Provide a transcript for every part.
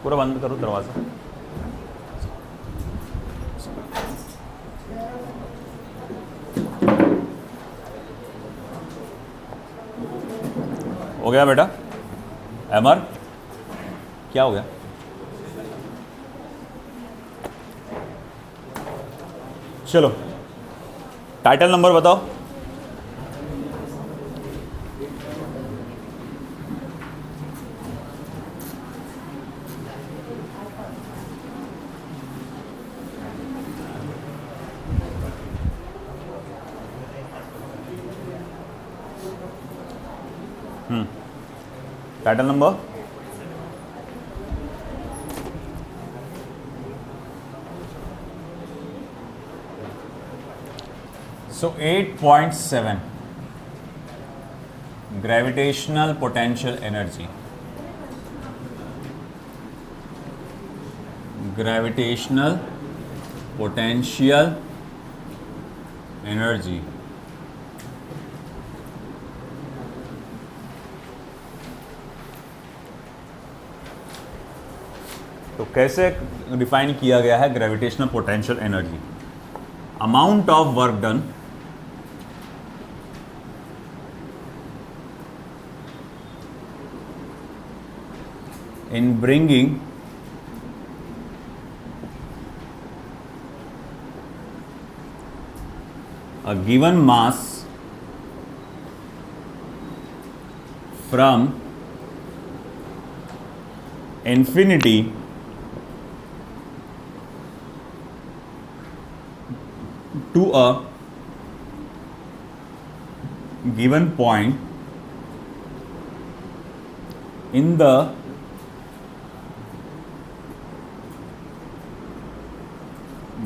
पूरा बंद करो दरवाज़ा। हो गया बेटा? अमर क्या हो गया? चलो टाइटल नंबर बताओ। Title number So 8.7 gravitational potential energy. Gravitational potential energy. तो कैसे डिफाइन किया गया है gravitational potential energy? Amount of work done in bringing a given mass from infinity to a given point in the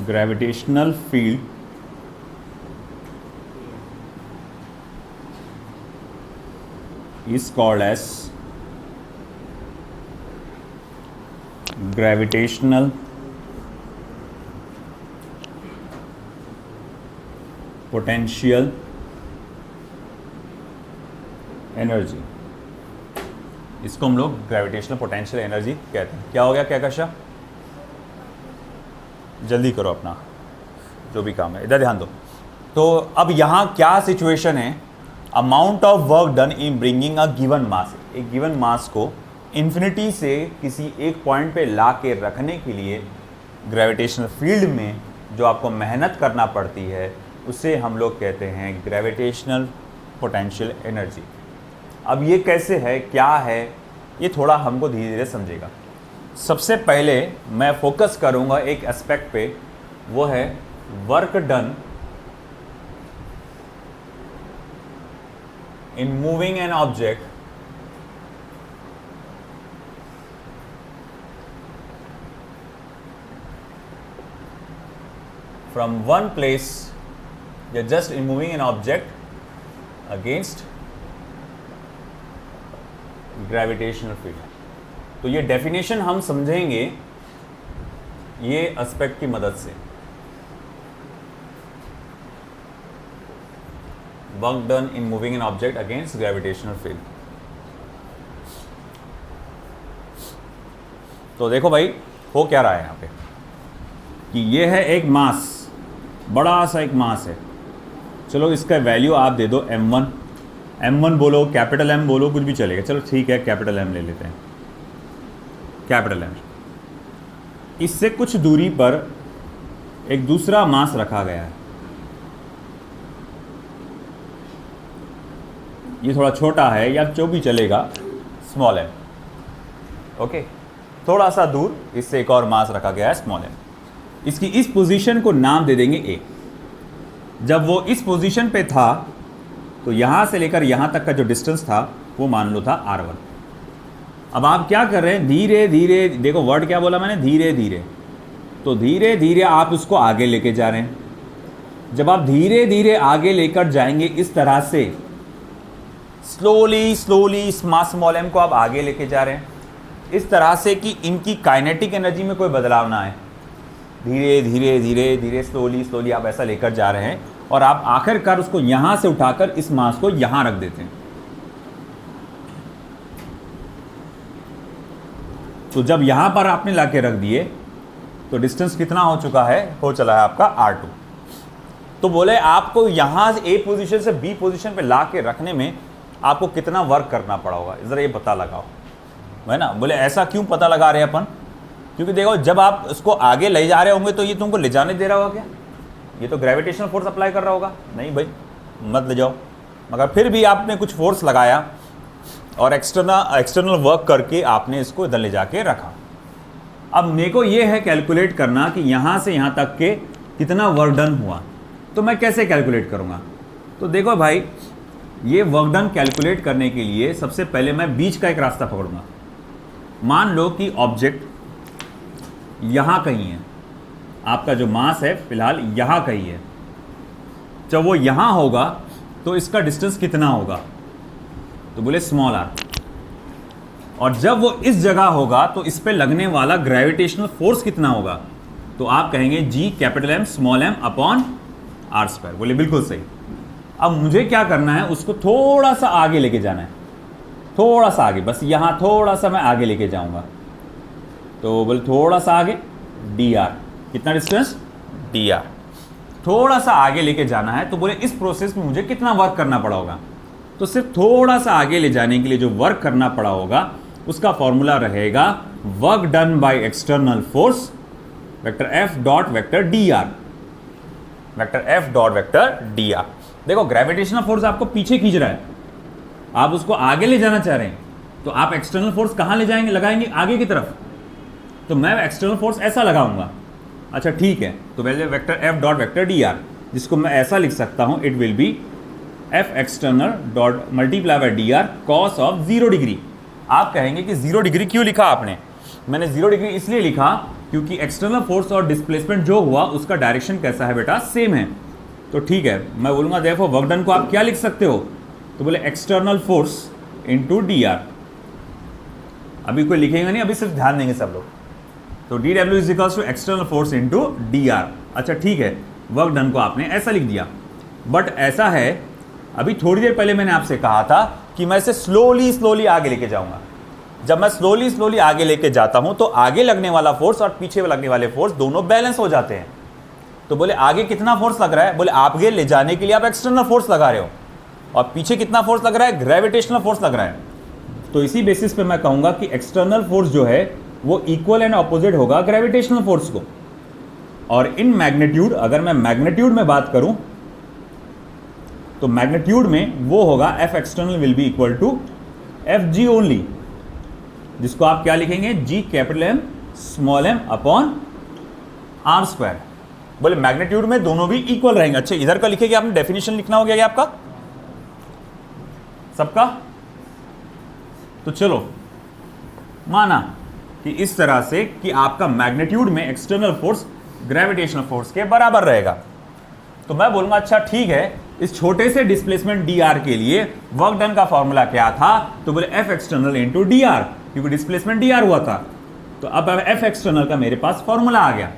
gravitational field is called as gravitational potential energy. इसको हम लोग gravitational potential energy कहते हैं। क्या हो गया क्या कशा? जल्दी करो अपना जो भी काम है, इधर ध्यान दो। तो अब यहाँ क्या सिचुएशन है? Amount of work done in bringing a given मास। एक गिवन मास को इन्फिनिटी से किसी एक पॉइंट पे ला के रखने के लिए ग्रेविटेशनल फील्ड में जो आपको मेहनत करना पड़ती है उसे हम लोग कहते हैं ग्रेविटेशनल पोटेंशियल एनर्जी। अब ये कैसे है, क्या है, ये थोड़ा हमको धीरे धीरे समझेगा। सबसे पहले मैं फोकस करूंगा एक एस्पेक्ट पे, वो है work done in moving an object from one place या just in moving an object against gravitational field. तो ये डेफिनेशन हम समझेंगे ये एस्पेक्ट की मदद से। Work done in moving an object against gravitational field. तो देखो भाई हो क्या रहा है यहाँ पे कि ये है एक मास, बड़ा सा एक मास है। चलो इसका वैल्यू आप दे दो m1। m1 बोलो, कैपिटल M बोलो, कुछ भी चलेगा। चलो ठीक है, कैपिटल M ले लेते हैं, कैपिटल M। इससे कुछ दूरी पर एक दूसरा मास रखा गया है। ये थोड़ा छोटा है या जो भी चलेगा, स्मॉल m। ओके, थोड़ा सा दूर इससे एक और मास रखा गया है, स्मॉल m। इसकी इस पोजीशन को नाम दे देंगे a। जब वो इस पोजीशन पे था तो यहां से लेकर यहां तक का जो डिस्टेंस था वो मान लो था r1। अब आप क्या कर रहे हैं, धीरे धीरे, देखो वर्ड क्या बोला मैंने, धीरे धीरे। तो धीरे धीरे आप उसको आगे लेके जा रहे हैं। जब आप धीरे धीरे आगे लेकर जाएंगे इस तरह से, स्लोली स्लोली स्मॉल m को आप आगे लेके जा रहे हैं इस तरह से कि इनकी काइनेटिक एनर्जी में कोई बदलाव ना आए। धीरे धीरे धीरे धीरे स्लोली स्लोली आप ऐसा लेकर जा रहे हैं और आप आखिरकार उसको यहां से उठाकर इस मास को यहां रख देते हैं। तो जब यहाँ पर आपने ला के रख दिए तो डिस्टेंस कितना हो चुका है, हो चला है आपका R2। तो बोले आपको यहाँ से A पोजीशन से B पोजीशन पे ला के रखने में आपको कितना वर्क करना पड़ा होगा, ज़रा ये पता लगाओ, है ना। बोले ऐसा क्यों पता लगा रहे हैं अपन, क्योंकि देखो जब आप उसको आगे ले जा रहे होंगे तो ये तुमको ले जाने दे रहा होगा क्या, ये तो ग्रेविटेशनल फोर्स अप्लाई कर रहा होगा, नहीं भाई मत ले जाओ। मगर फिर भी आपने कुछ फोर्स लगाया और एक्सटर्नल वर्क करके आपने इसको इधर ले जाके रखा। अब मेरे को ये है कैलकुलेट करना कि यहाँ से यहाँ तक के कितना वर्क डन हुआ, तो मैं कैसे कैलकुलेट करूँगा। तो देखो भाई, ये वर्क डन कैलकुलेट करने के लिए सबसे पहले मैं बीच का एक रास्ता पकड़ूंगा। मान लो कि ऑब्जेक्ट यहाँ कहीं है, आपका जो मास है फिलहाल यहाँ कहीं है। जब वो यहाँ होगा तो इसका डिस्टेंस कितना होगा, तो बोले स्मॉल r। और जब वो इस जगह होगा तो इस पे लगने वाला ग्रेविटेशनल फोर्स कितना होगा, तो आप कहेंगे G capital M small m upon r²। बोले बिल्कुल सही। अब मुझे क्या करना है, उसको थोड़ा सा आगे लेके जाना है, थोड़ा सा आगे, बस यहाँ थोड़ा सा मैं आगे लेके जाऊंगा। तो बोले थोड़ा सा आगे dr, कितना डिस्टेंस dr, थोड़ा सा आगे लेके जाना है। तो बोले इस प्रोसेस में मुझे कितना वर्क करना पड़ा होगा, तो सिर्फ थोड़ा सा आगे ले जाने के लिए जो वर्क करना पड़ा होगा उसका फॉर्मूला रहेगा work done by external force vector F dot vector dr, vector F dot vector dr। देखो ग्रेविटेशनल फोर्स आपको पीछे खींच रहा है, आप उसको आगे ले जाना चाह रहे हैं, तो आप एक्सटर्नल फोर्स कहाँ ले जाएंगे, लगाएंगे आगे की तरफ। तो मैं एक्सटर्नल फोर्स ऐसा लगाऊंगा। अच्छा ठीक है, तो पहले vector F dot vector dr, जिसको मैं ऐसा लिख सकता हूं, it will be F external dot multiply by dr cos of 0 degree. आप कहेंगे कि 0 डिग्री क्यों लिखा आपने, मैंने 0 डिग्री इसलिए लिखा क्योंकि एक्सटर्नल फोर्स और डिस्प्लेसमेंट जो हुआ उसका डायरेक्शन कैसा है बेटा, सेम है। तो ठीक है, मैं बोलूँगा देखो वर्क डन को आप क्या लिख सकते हो, तो बोले एक्सटर्नल फोर्स इंटू dr। अभी कोई लिखेगा नहीं, अभी सिर्फ ध्यान देंगे सब लोग। तो dw is equals to external force into dr। अच्छा ठीक है, वर्क डन को आपने ऐसा लिख दिया। बट ऐसा है, अभी थोड़ी देर पहले मैंने आपसे कहा था कि मैं इसे स्लोली आगे लेके जाऊंगा। जब मैं स्लोली आगे लेके जाता हूं तो आगे लगने वाला फोर्स और पीछे लगने वाले फोर्स दोनों बैलेंस हो जाते हैं। तो बोले आगे कितना फोर्स लग रहा है, बोले आगे ले जाने के लिए आप एक्सटर्नल फोर्स लगा रहे हो, और पीछे कितना फोर्स लग रहा है, ग्रेविटेशनल फोर्स लग रहा है। तो इसी बेसिस पे मैं कहूंगा कि एक्सटर्नल फोर्स जो है वो इक्वल एंड ऑपोजिट होगा ग्रेविटेशनल फोर्स को। और इन मैग्नीट्यूड, अगर मैं मैग्नीट्यूड में बात करूं तो मैग्नीट्यूड में वो होगा F external will be equal to Fg only, जिसको आप क्या लिखेंगे, G capital M small m upon r²। बोले मैग्नीट्यूड में दोनों भी इक्वल रहेंगे। अच्छा इधर का लिखेंगे, आपने डेफिनेशन लिखना हो गया आपका सबका। तो चलो माना कि इस तरह से कि आपका मैग्नीट्यूड में एक्सटर्नल फोर्स ग्रेविटेशनल फोर्स के बराबर रहेगा। तो मैं बोलूंगा अच्छा ठीक है, इस छोटे से डिस्प्लेसमेंट dr के लिए वर्क डन का फॉर्मूला क्या था, तो बोले F एक्सटर्नल इंटू dr, क्योंकि डिस्प्लेसमेंट dr हुआ था। तो अब F एक्सटर्नल का मेरे पास फॉर्मूला आ गया।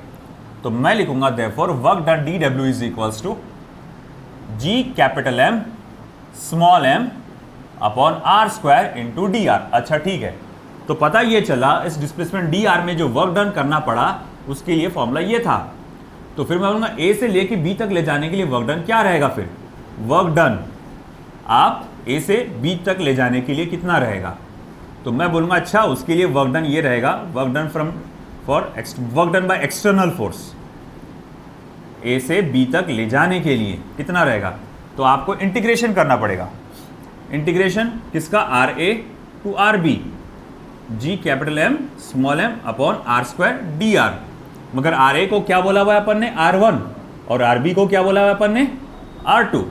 तो मैं लिखूंगा therefore work done dw is equals to G capital M small m upon r² into dr। अच्छा ठीक है, तो पता ये चला इस डिस्प्लेसमेंट dr में जो वर्क डन करना पड़ा उसके लिए फॉर्मूला ये था। तो फिर मैं बोलूँगा A से लेके B तक ले जाने के लिए वर्क डन क्या रहेगा, फिर वर्क डन आप A से B तक ले जाने के लिए कितना रहेगा। तो मैं बोलूँगा अच्छा उसके लिए वर्क डन ये रहेगा, work done from work done by external force A से B तक ले जाने के लिए कितना रहेगा। तो आपको इंटीग्रेशन करना पड़ेगा, इंटीग्रेशन किसका, RA to RB, G capital M small m upon r² dr। मगर RA को क्या बोला हुआ है अपन ने, R1, और RB को क्या बोला हुआ है अपन ने, R2।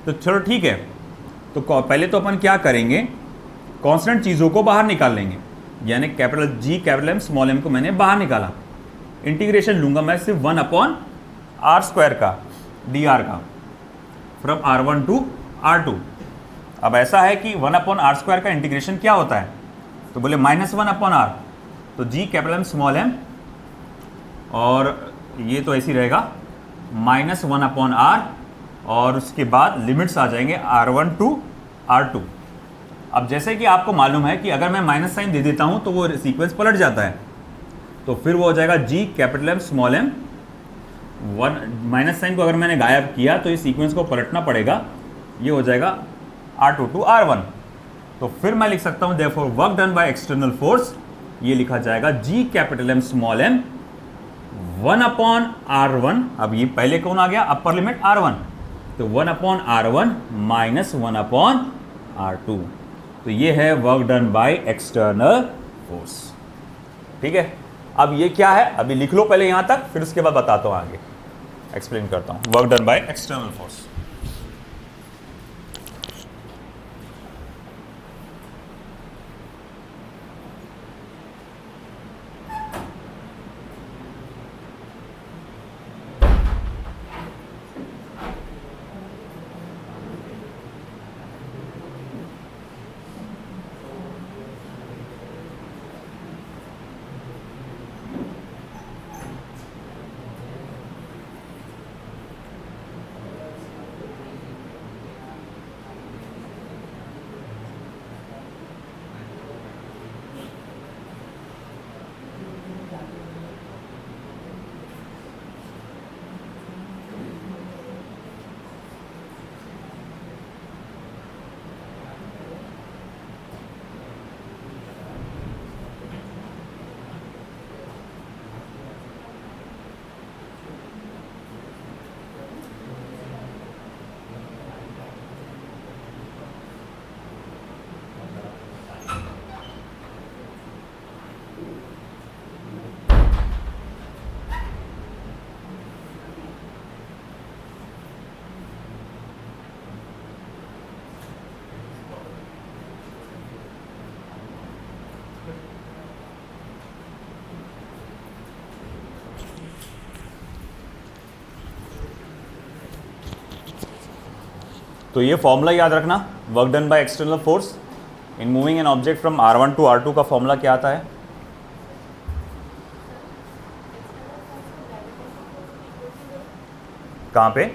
तो चलो ठीक है, तो पहले तो अपन क्या करेंगे, कांस्टेंट चीज़ों को बाहर निकाल लेंगे, यानी capital G capital M small m को मैंने बाहर निकाला। इंटीग्रेशन लूंगा मैं सिर्फ 1 अपॉन r² का dr का, फ्रॉम R1 टू R2। अब ऐसा है कि 1 अपॉन r² का इंटीग्रेशन क्या होता है, तो बोले -1 अपॉन r, तो G capital M small m, और ये तो ऐसी रहेगा -1 अपॉन r, और उसके बाद लिमिट्स आ जाएंगे R1 टू R2। अब जैसे कि आपको मालूम है कि अगर मैं माइनस साइन दे देता हूं तो वो सीक्वेंस पलट जाता है, तो फिर वो हो जाएगा G capital M small M. One minus sine को अगर मैंने गायब किया तो इस सीक्वेंस को पलटना पड़ेगा, ये हो जाएगा R2 टू R1। तो फिर मैं लिख सकता हूं therefore work done by external force, ये लिखा जाएगा G capital M small M 1/R1। अब ये पहले कौन आ गया, अपर लिमिट R1, तो 1/R1 माइनस 1/R2। तो ये है work done by external force. ठीक है, अब ये क्या है अभी लिख लो पहले यहां तक, फिर उसके बाद बताता हूं आगे, एक्सप्लेन करता हूं work done by external force. तो ये फॉर्मूला याद रखना, work done by external force in moving an object from R1 to R2 का फॉर्मूला क्या आता है? कहाँ पे?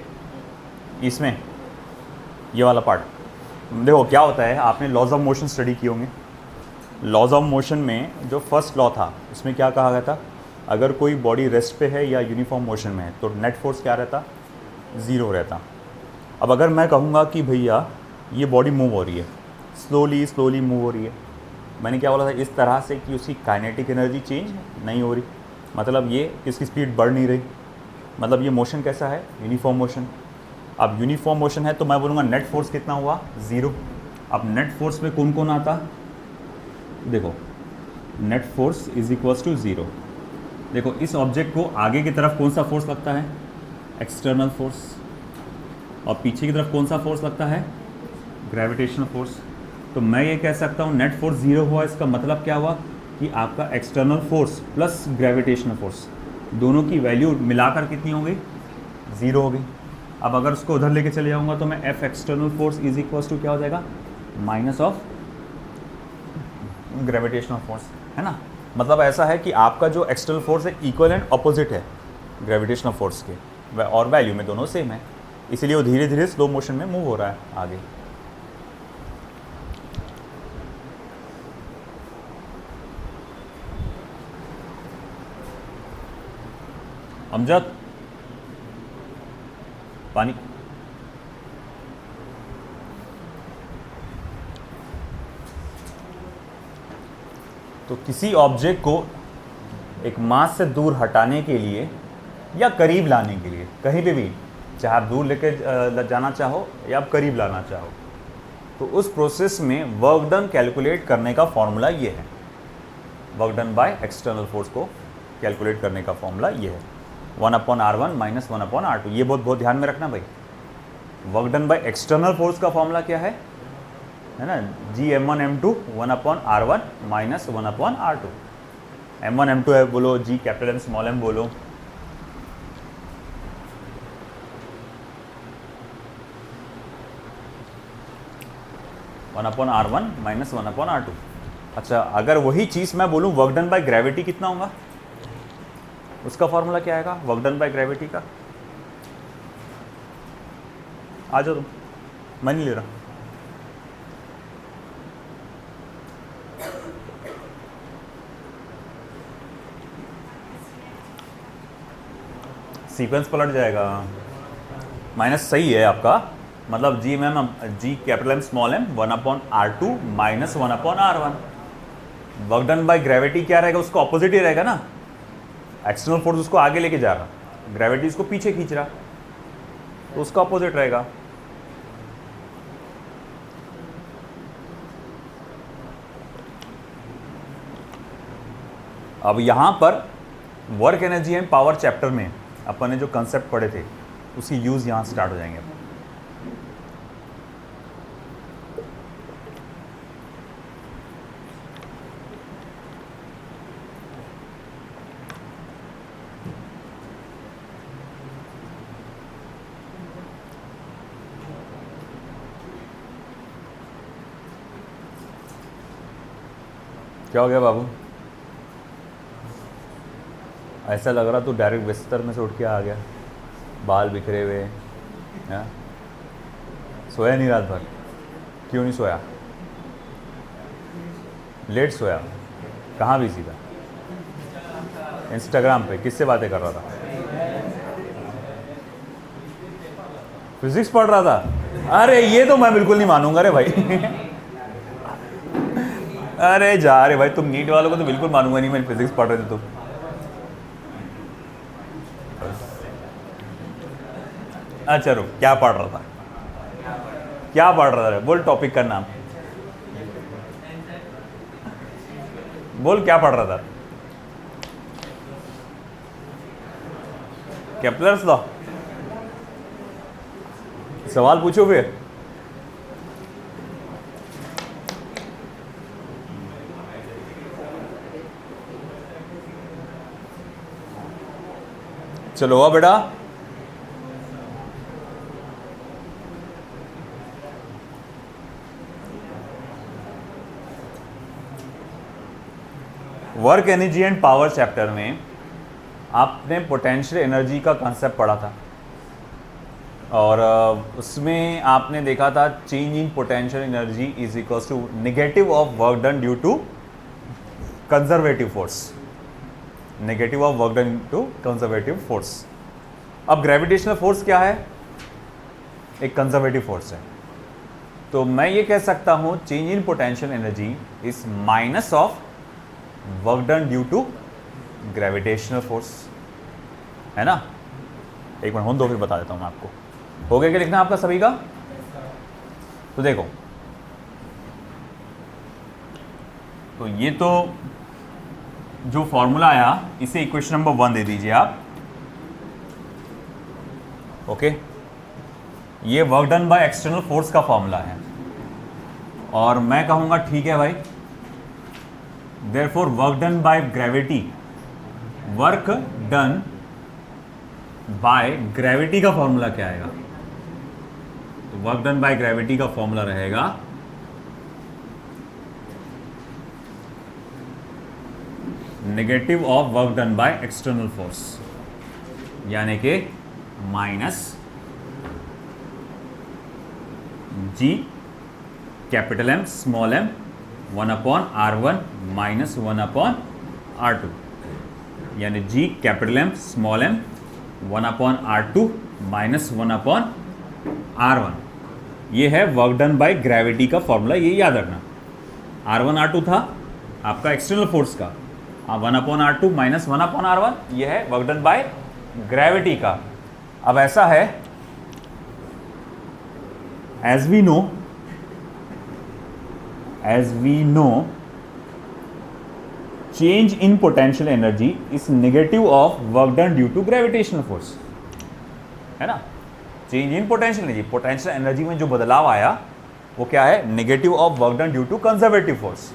इसमें, ये वाला पार्ट। देखो क्या होता है, आपने लॉज ऑफ मोशन स्टडी किए होंगे। लॉज ऑफ मोशन में जो फर्स्ट लॉ था उसमें क्या कहा गया था, अगर कोई बॉडी रेस्ट पे है या यूनिफॉर्म मोशन में है तो नेट फोर्स क्या रहता, ज़ीरो रहता। अब अगर मैं कहूँगा कि भैया ये बॉडी मूव हो रही है, स्लोली स्लोली मूव हो रही है, मैंने क्या बोला था, इस तरह से कि उसकी काइनेटिक एनर्जी चेंज नहीं हो रही, मतलब ये इसकी स्पीड बढ़ नहीं रही, मतलब ये मोशन कैसा है, यूनिफॉर्म मोशन। अब यूनिफॉर्म मोशन है तो मैं बोलूँगा नेट फोर्स कितना हुआ, ज़ीरो। अब नेट फोर्स में कौन कौन आता, देखो net force is equals to zero. देखो इस ऑब्जेक्ट को आगे की तरफ कौन सा फोर्स लगता है, एक्सटर्नल फोर्स, और पीछे की तरफ कौन सा फोर्स लगता है, ग्रेविटेशनल फोर्स। तो मैं ये कह सकता हूँ नेट फोर्स ज़ीरो हुआ, इसका मतलब क्या हुआ कि आपका external force plus gravitational force दोनों की वैल्यू मिलाकर कितनी हो गई, ज़ीरो हो गई। अब अगर उसको उधर लेके चले जाऊँगा तो मैं F external force is equals to क्या हो जाएगा, माइनस ऑफ ग्रेविटेशनल फोर्स, है ना। मतलब ऐसा है कि आपका जो एक्सटर्नल फोर्स है इक्वल एंड अपोजिट है ग्रेविटेशनल फोर्स के, और वैल्यू में दोनों सेम है, इसीलिए वो धीरे धीरे स्लो मोशन में मूव हो रहा है आगे। अमजद पानी। तो किसी ऑब्जेक्ट को एक मास से दूर हटाने के लिए या करीब लाने के लिए, कहीं पे भी, चाहे आप दूर लेके जाना चाहो या आप करीब लाना चाहो, तो उस प्रोसेस में वर्क डन कैलकुलेट करने का फॉर्मूला ये है। Work done by external force को कैलकुलेट करने का फॉर्मूला ये है, 1/R1 माइनस 1/R2। ये बहुत ध्यान में रखना भाई। Work done by external force का फॉर्मूला क्या है ना, Gm1 m2 1/R1 minus 1/R2। m1 m2 है बोलो, G capital M small M बोलो, (1/R1 माइनस 1/R2। अच्छा, अगर वही चीज़ मैं बोलूँ वर्क डन बाय ग्रेविटी कितना होगा, उसका फॉर्मूला क्या आएगा वर्क डन बाय ग्रेविटी का, आ जाओ तुम, मैं नहीं ले रहा। सीक्वेंस पलट जाएगा। माइनस सही है आपका, मतलब जी ma'am, G capital M small M 1/r2 minus 1/r1। Work done by gravity क्या रहेगा, उसको ऑपोजिट ही रहेगा ना। एक्सटर्नल फोर्स उसको आगे लेके जा रहा, ग्रेविटी उसको पीछे खींच रहा, तो उसका ऑपोजिट रहेगा। अब यहां पर work energy and power chapter में अपन ने जो कंसेप्ट पढ़े थे उसकी यूज यहां स्टार्ट हो जाएंगे। क्या हो गया बाबू, ऐसा लग रहा तू डायरेक्ट बिस्तर में से उठ के आ गया, बाल बिखरे हुए हैं, सोया नहीं रात भर? क्यों नहीं सोया? लेट सोया? कहाँ बिजी था? इंस्टाग्राम पे किससे बातें कर रहा था? फिजिक्स पढ़ रहा था? अरे ये तो मैं बिल्कुल नहीं मानूंगा रे भाई। अरे जा रे भाई, तुम नीट वालों को तो बिल्कुल मानूंगा नहीं मैं, फिजिक्स पढ़ रहे थे तुम। अच्छा रुक, क्या पढ़ रहा था? क्या पढ़ रहा था? बोल टॉपिक का नाम बोल, क्या पढ़ रहा था? Kepler's law. सवाल पूछो फिर। चलो हुआ बेटा। Work energy and power chapter में आपने पोटेंशियल एनर्जी का कंसेप्ट पढ़ा था, और उसमें आपने देखा था change in potential energy is equals to negative of work done due to conservative force. Negative of work done to conservative force. अब ग्रेविटेशनल फोर्स क्या है? एक कंजर्वेटिव फोर्स है। तो मैं ये कह सकता हूं change in potential energy is minus of work done due to gravitational force, है ना। एक मिनट होने दो, फिर बता देता हूं मैं आपको। हो गया क्या लिखना आपका सभी का? तो देखो, तो ये तो जो फॉर्मूला आया इसे इक्वेशन नंबर 1 दे दीजिए आप। ओके, ये work done by external force का फॉर्मूला है, और मैं कहूंगा ठीक है भाई, therefore work done by gravity, work done by gravity का फॉर्मूला क्या आएगा? तो वर्क डन बाय ग्रेविटी का फॉर्मूला रहेगा negative of work done by external force, यानी कि minus G capital M small M 1/r1 minus 1/r2, यानी G capital M small M 1/r2 minus 1/r1। ये है वर्क डन बाय ग्रेविटी का formula, ये याद रखना। R1 R2 था आपका एक्सटर्नल फोर्स का, 1/r2 माइनस 1/r1, ये है वर्क डन बाय ग्रेविटी का। अब ऐसा है, as we know change in potential energy is negative of work done due to gravitational force, है ना। Change in potential energy, potential energy में जो बदलाव आया वो क्या है? Negative of work done due to conservative force.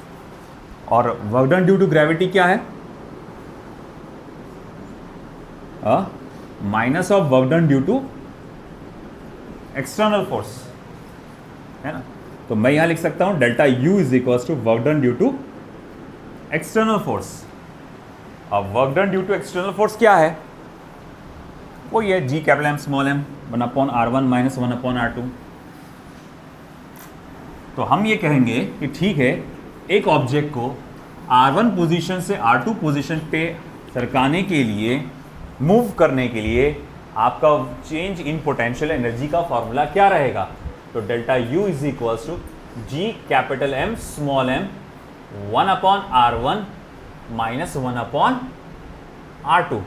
और work done due to gravity क्या है? Minus of work done due to external force, है ना। तो मैं यहां लिख सकता हूं delta U is equal to work done due to external force. अब work done due to external force क्या है? वो ये G capital M small M 1/r1 minus 1/r2। तो हम ये कहेंगे कि ठीक है, एक ऑब्जेक्ट को R1 पोजीशन से R2 पोजीशन पे सरकाने के लिए मूव करने के लिए आपका चेंज इन पोटेंशियल एनर्जी का फॉर्मूला क्या रहेगा? तो delta U is equals to G capital M small M 1/r1 minus 1/r2,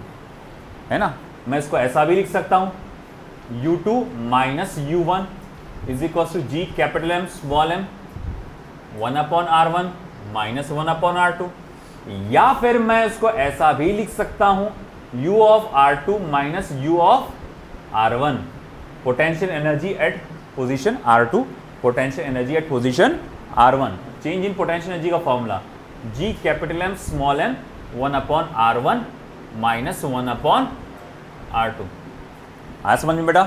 है ना। मैं इसको ऐसा भी लिख सकता हूं, u2 minus u1 is equals to G capital M small M 1/r1 minus 1/r2, या फिर मैं इसको ऐसा भी लिख सकता हूं u of r2 minus u of r1, potential energy at position r2, potential energy at position r1, change in potential energy का formula g capital M small M 1/r1 minus 1/r2। आया समझ में बेटा?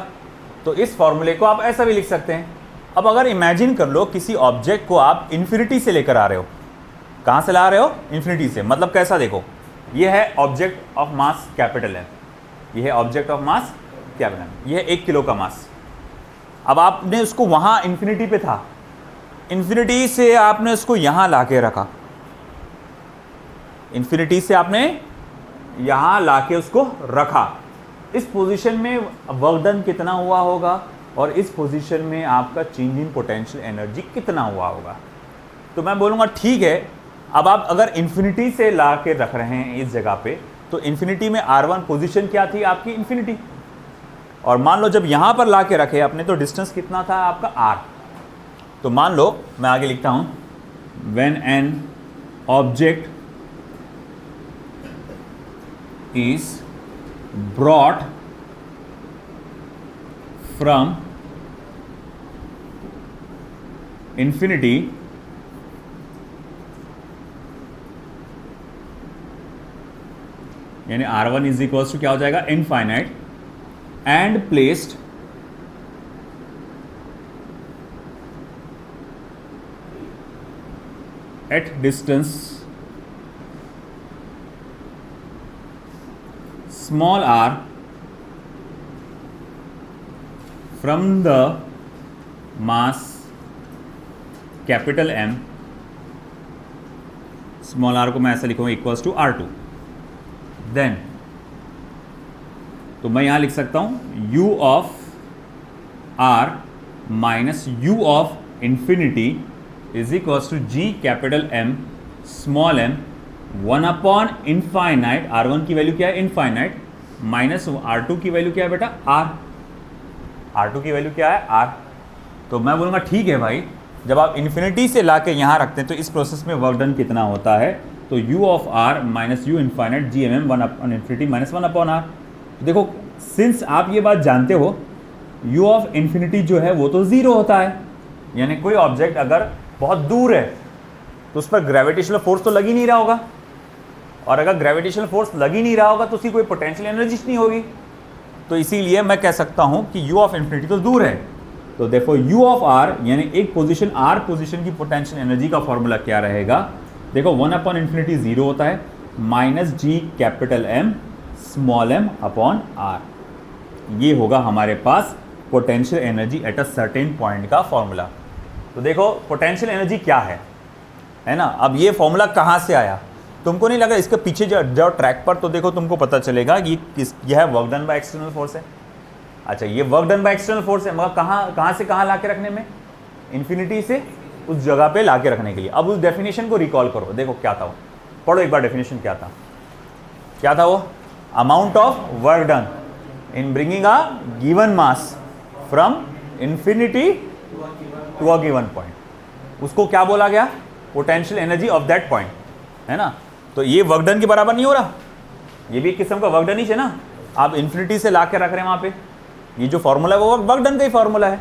तो इस फॉर्मूले को आप ऐसा भी लिख सकते हैं। अब अगर इमेजिन कर लो किसी ऑब्जेक्ट को आप इन्फिनिटी से लेकर आ रहे हो, कहां से ला रहे हो? इन्फिनिटी से। मतलब कैसा? देखो, ये है object of mass capital M, ये है object of mass capital M, ये है 1 किलो का मास। अब आपने उसको वहां इन्फिनिटी पे था, इन्फिनिटी से आपने उसको यहां लाके रखा, इन्फिनिटी से आपने यहां लाके उसको रखा। इस पोजीशन में वर्क डन कितना हुआ होगा और इस पोजीशन में आपका चेंज इन पोटेंशियल एनर्जी कितना हुआ होगा? तो मैं बोलूँगा ठीक है, अब आप अगर इन्फिनिटी से ला के रख रहे हैं इस जगह पे, तो इन्फिनिटी में r1 पोजीशन क्या थी आपकी? इन्फिनिटी। और मान लो जब यहाँ पर ला के रखे आपने तो डिस्टेंस कितना था आपका? r। तो मान लो मैं आगे लिखता हूँ, when an object is brought from infinity यानी r1 इज इक्वल्स टू क्या हो जाएगा? Infinite, and placed at distance small r from the mass capital M, small r को मैं ऐसा लिखूंगा इक्वल्स टू r2, देन तो मैं यहां लिख सकता हूं u of r minus u of infinity is equals to g capital M small m 1 infinite, r1 की वैल्यू क्या है? इनफाइनाइट, माइनस r2 की वैल्यू क्या है बेटा? r। r2 की वैल्यू क्या है? r। तो मैं बोलूँगा ठीक है भाई, जब आप इन्फिनिटी से ला के यहाँ रखते हैं तो इस प्रोसेस में वर्क डन कितना होता है? तो u of r minus U infinite G M M 1 infinity minus 1/r। देखो, सिंस आप ये बात जानते हो u ऑफ इन्फिनिटी जो है वो तो 0 होता है, यानी कोई ऑब्जेक्ट अगर बहुत दूर है तो उस पर ग्रेविटेशनल फोर्स तो लग ही नहीं रहा होगा, और अगर ग्रेविटेशनल फोर्स लग ही नहीं रहा होगा तो उसकी कोई पोटेंशियल एनर्जी नहीं होगी। तो इसीलिए मैं कह सकता हूं कि u ऑफ इन्फिनिटी तो दूर है, तो देखो u ऑफ r यानी एक पोजीशन r पोजीशन की पोटेंशियल एनर्जी का फॉर्मूला क्या रहेगा? देखो 1 इन्फिनिटी 0 होता है, minus G capital M small m upon r, ये होगा हमारे पास potential energy at a certain point का फॉर्मूला। तो देखो पोटेंशियल एनर्जी क्या है ना। अब ये फॉर्मूला कहाँ से आया? तुमको नहीं लगा इसके पीछे जाओ ट्रैक पर तो देखो तुमको पता चलेगा कि यह है work done by external force है। अच्छा, ये work done by external force है, मगर कहाँ से कहाँ ला के रखने में? इन्फिनिटी से उस जगह पे ला के रखने के लिए। अब उस डेफिनेशन को रिकॉल करो, देखो क्या था वो, पढ़ो एक बार डेफिनेशन क्या था। क्या था वो? Amount of work done in bringing a given mass from infinity to a given point, उसको क्या बोला गया? Potential energy of that point, है ना। तो ये वर्क डन के बराबर नहीं हो रहा, ये भी एक किस्म का वर्क डन ही है ना। आप इन्फिनिटी से ला के रख रहे हैं वहाँ पे, ये जो फॉर्मूला है वो वर्क डन का ही फॉर्मूला है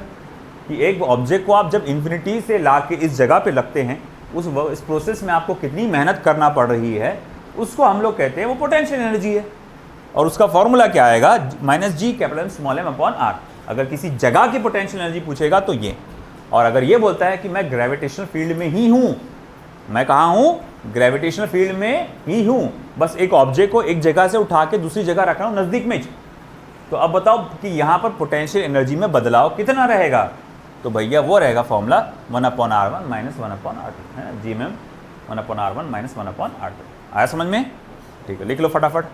कि एक ऑब्जेक्ट को आप जब इन्फिनिटी से ला के इस जगह पे लगते हैं, इस प्रोसेस में आपको कितनी मेहनत करना पड़ रही है उसको हम लोग कहते हैं वो पोटेंशियल एनर्जी है। और उसका फॉर्मूला क्या आएगा? Minus G capital small M upon R. अगर किसी जगह की पोटेंशियल एनर्जी पूछेगा तो ये, और अगर ये बोलता है कि मैं ग्रेविटेशनल फील्ड में ही हूँ, मैं कहाँ हूँ? ग्रेविटेशनल फील्ड में ही हूँ, बस एक ऑब्जेक्ट को एक जगह से उठा के दूसरी जगह रख रहा हूँ नज़दीक में। तो अब बताओ कि यहाँ पर पोटेंशियल एनर्जी में बदलाव कितना रहेगा? तो भैया वो रहेगा फॉर्मूला 1/r1 माइनस 1/r2, है ना, जी मैम 1/r1 माइनस 1/r2। आया समझ में? ठीक है, लिख लो फटाफट।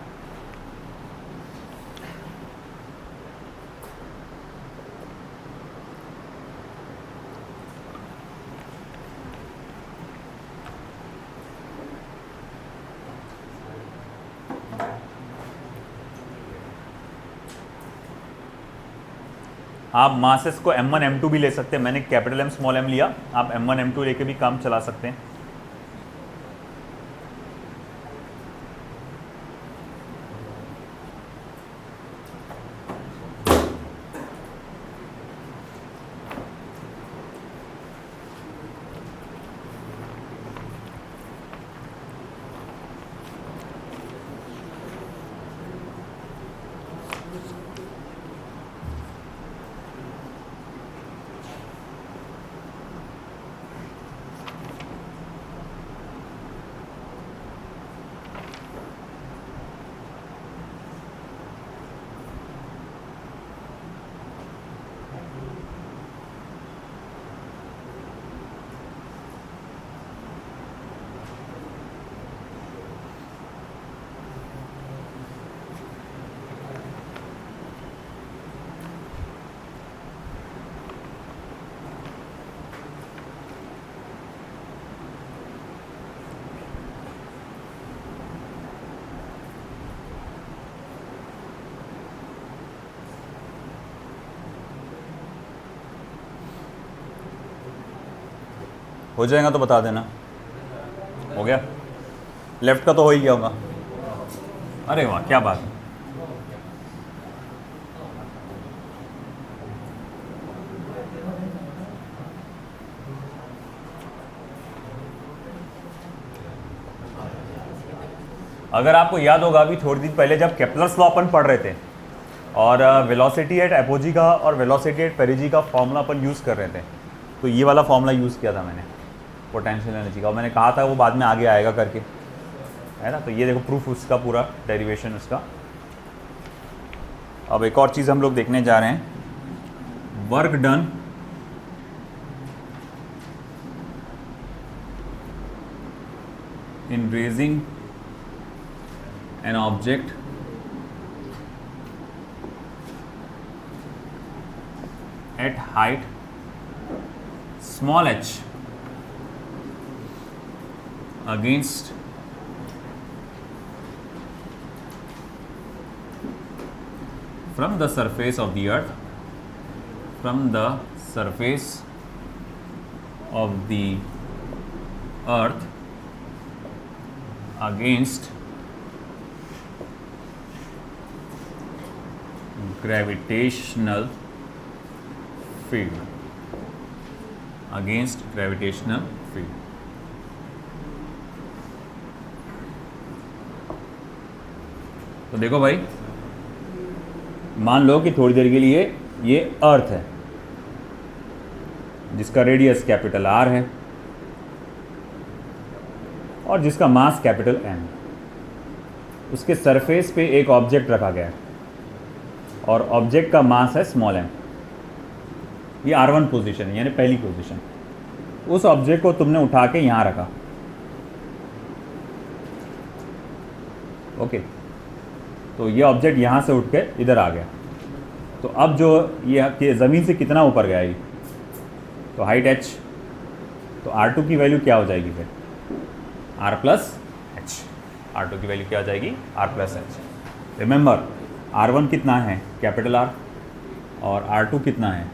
आप मासेस को m1 m2 भी ले सकते हैं, मैंने कैपिटल M स्मॉल m लिया, आप m1 m2 लेके भी काम चला सकते हैं। हो जाएगा तो बता देना। हो गया? लेफ्ट का तो हो ही गया होगा। अरे वाह, क्या बात है। अगर आपको याद होगा, अभी थोड़ी दिन पहले जब केपलर्स लॉ अपन पढ़ रहे थे और वेलोसिटी एट एपोजी का और वेलोसिटी एट पेरिजी का फॉर्मूला अपन यूज़ कर रहे थे, तो ये वाला फॉर्मूला यूज़ किया था मैंने पोटेंशियल एनर्जी का, और मैंने कहा था वो बाद में आगे आएगा करके, है ना। तो ये देखो प्रूफ उसका, पूरा डेरिवेशन उसका। अब एक और चीज़ हम लोग देखने जा रहे हैं, work done in raising an object at height small h against from the surface of the earth, from the surface of the earth against gravitational field, against gravitational field। तो देखो भाई, मान लो कि थोड़ी देर के लिए ये अर्थ है जिसका रेडियस कैपिटल R है और जिसका मास कैपिटल M, उसके सरफेस पे एक ऑब्जेक्ट रखा गया है और ऑब्जेक्ट का मास है स्मॉल m। ये R1 पोजीशन है, यानी पहली पोजीशन। उस ऑब्जेक्ट को तुमने उठा के यहाँ रखा, ओके। तो ये ऑब्जेक्ट यहाँ से उठ के इधर आ गया। तो अब जो ये ज़मीन से कितना ऊपर गया ये, तो हाइट h, तो R2 की वैल्यू क्या हो जाएगी फिर? R plus H. R2 की वैल्यू क्या हो जाएगी? R plus H. Remember, R1 कितना है? कैपिटल R, और R2 कितना है?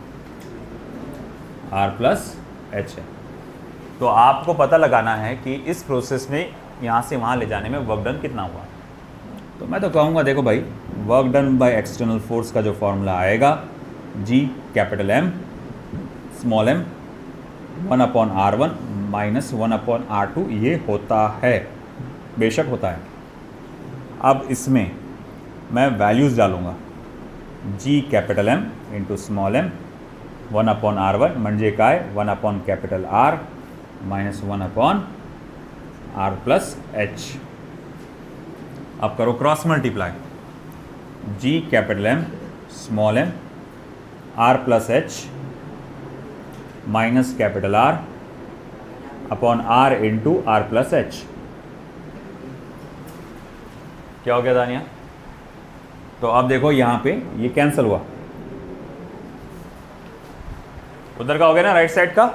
R प्लस एच है। तो आपको पता लगाना है कि इस प्रोसेस में यहाँ से वहाँ ले जाने में वर्क डन कितना हुआ। तो मैं तो कहूँगा, देखो भाई, work done by external force का जो फॉर्मूला आएगा, G capital M small m 1/R1 minus 1/R2, ये होता है, बेशक होता है। अब इसमें मैं वैल्यूज़ डालूँगा, G capital M into small m 1/R1 म्हणजे काय? 1/कैपिटल R minus 1/R plus H. अब करो cross multiply, G capital M small m R plus H minus capital R upon R into R plus H. क्या हो गया दानिया? तो अब देखो यहाँ पे ये कैंसिल हुआ, उधर का हो गया ना, राइट साइड का।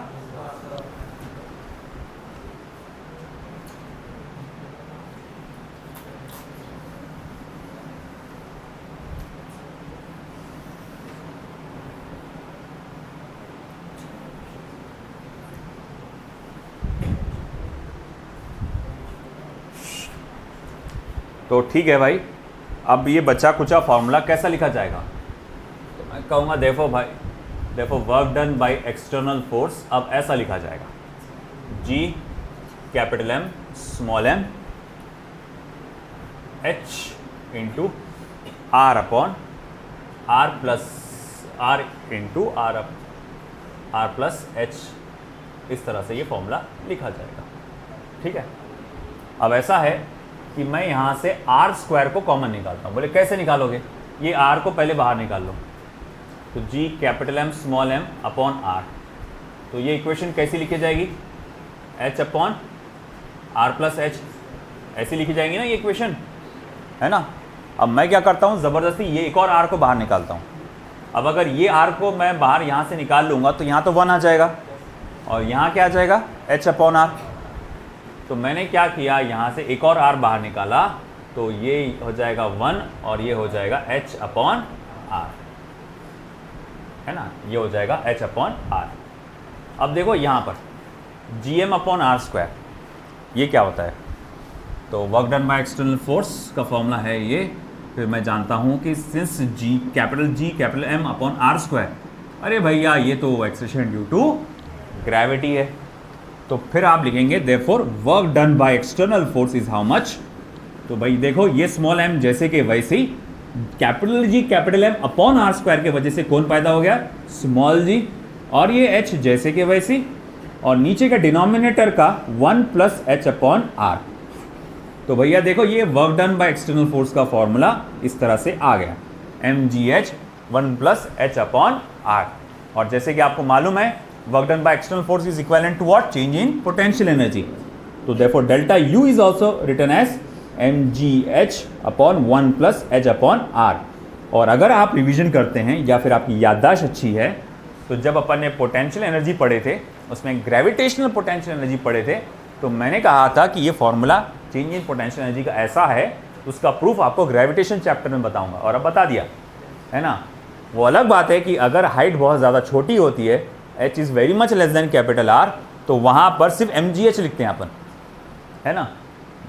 तो ठीक है भाई, अब ये बचा कुचा फॉर्मूला कैसा लिखा जाएगा, तो मैं कहूँगा देखो भाई, देखो work done by external force अब ऐसा लिखा जाएगा, G capital M small m H into R upon R plus R into R plus H, इस तरह से ये फॉर्मूला लिखा जाएगा। ठीक है, अब ऐसा है कि मैं यहाँ से R स्क्वायर को कॉमन निकालता हूँ। बोले कैसे निकालोगे, ये R को पहले बाहर निकाल लो, तो G capital M small m upon R, तो ये इक्वेशन कैसी लिखी जाएगी, H upon R plus H, ऐसी लिखी जाएगी ना ये इक्वेशन, है ना। अब मैं क्या करता हूँ, ज़बरदस्ती ये एक और R को बाहर निकालता हूँ। अब अगर ये R को मैं बाहर यहाँ से निकाल लूँगा तो यहाँ तो 1 आ जाएगा, और यहाँ क्या आ जाएगा, H अपॉन R। तो मैंने क्या किया, यहाँ से एक और R बाहर निकाला, तो ये हो जाएगा 1 और ये हो जाएगा H अपॉन R, है ना, ये हो जाएगा H अपॉन R। अब देखो यहाँ पर GM अपॉन R स्क्वायर, ये क्या होता है, तो work done by external force का फॉर्मूला है ये। फिर मैं जानता हूँ कि since G capital M upon R square, अरे भैया ये तो एक्सेलरेशन ड्यू टू ग्रेविटी है, तो फिर आप लिखेंगे therefore work done by external force is how much. तो भाई देखो ये स्मॉल m जैसे कि वैसे ही capital G capital M upon R square के वजह से कौन पैदा हो गया, स्मॉल g, और ये H जैसे कि वैसे ही, और नीचे का डिनोमिनेटर का 1 प्लस H अपॉन R। तो भैया देखो ये work done by external force का फॉर्मूला इस तरह से आ गया, mgh 1 plus H upon R। और जैसे कि आपको मालूम है work done by external force is equivalent to what, change in potential energy. तो therefore delta U is also written as mgh upon 1 plus H upon R। और अगर आप रिवीजन करते हैं या फिर आपकी याददाश्त अच्छी है, तो जब अपन ने पोटेंशियल एनर्जी पढ़े थे, उसमें ग्रेविटेशनल पोटेंशियल एनर्जी पढ़े थे, तो मैंने कहा था कि ये formula change in potential energy का ऐसा है, उसका प्रूफ आपको ग्रेविटेशन चैप्टर में बताऊंगा, और अब बता दिया है ना। वो अलग बात है कि अगर हाइट बहुत ज़्यादा छोटी होती है, H is very much less than capital R, तो वहाँ पर सिर्फ mgh लिखते हैं अपन, है ना।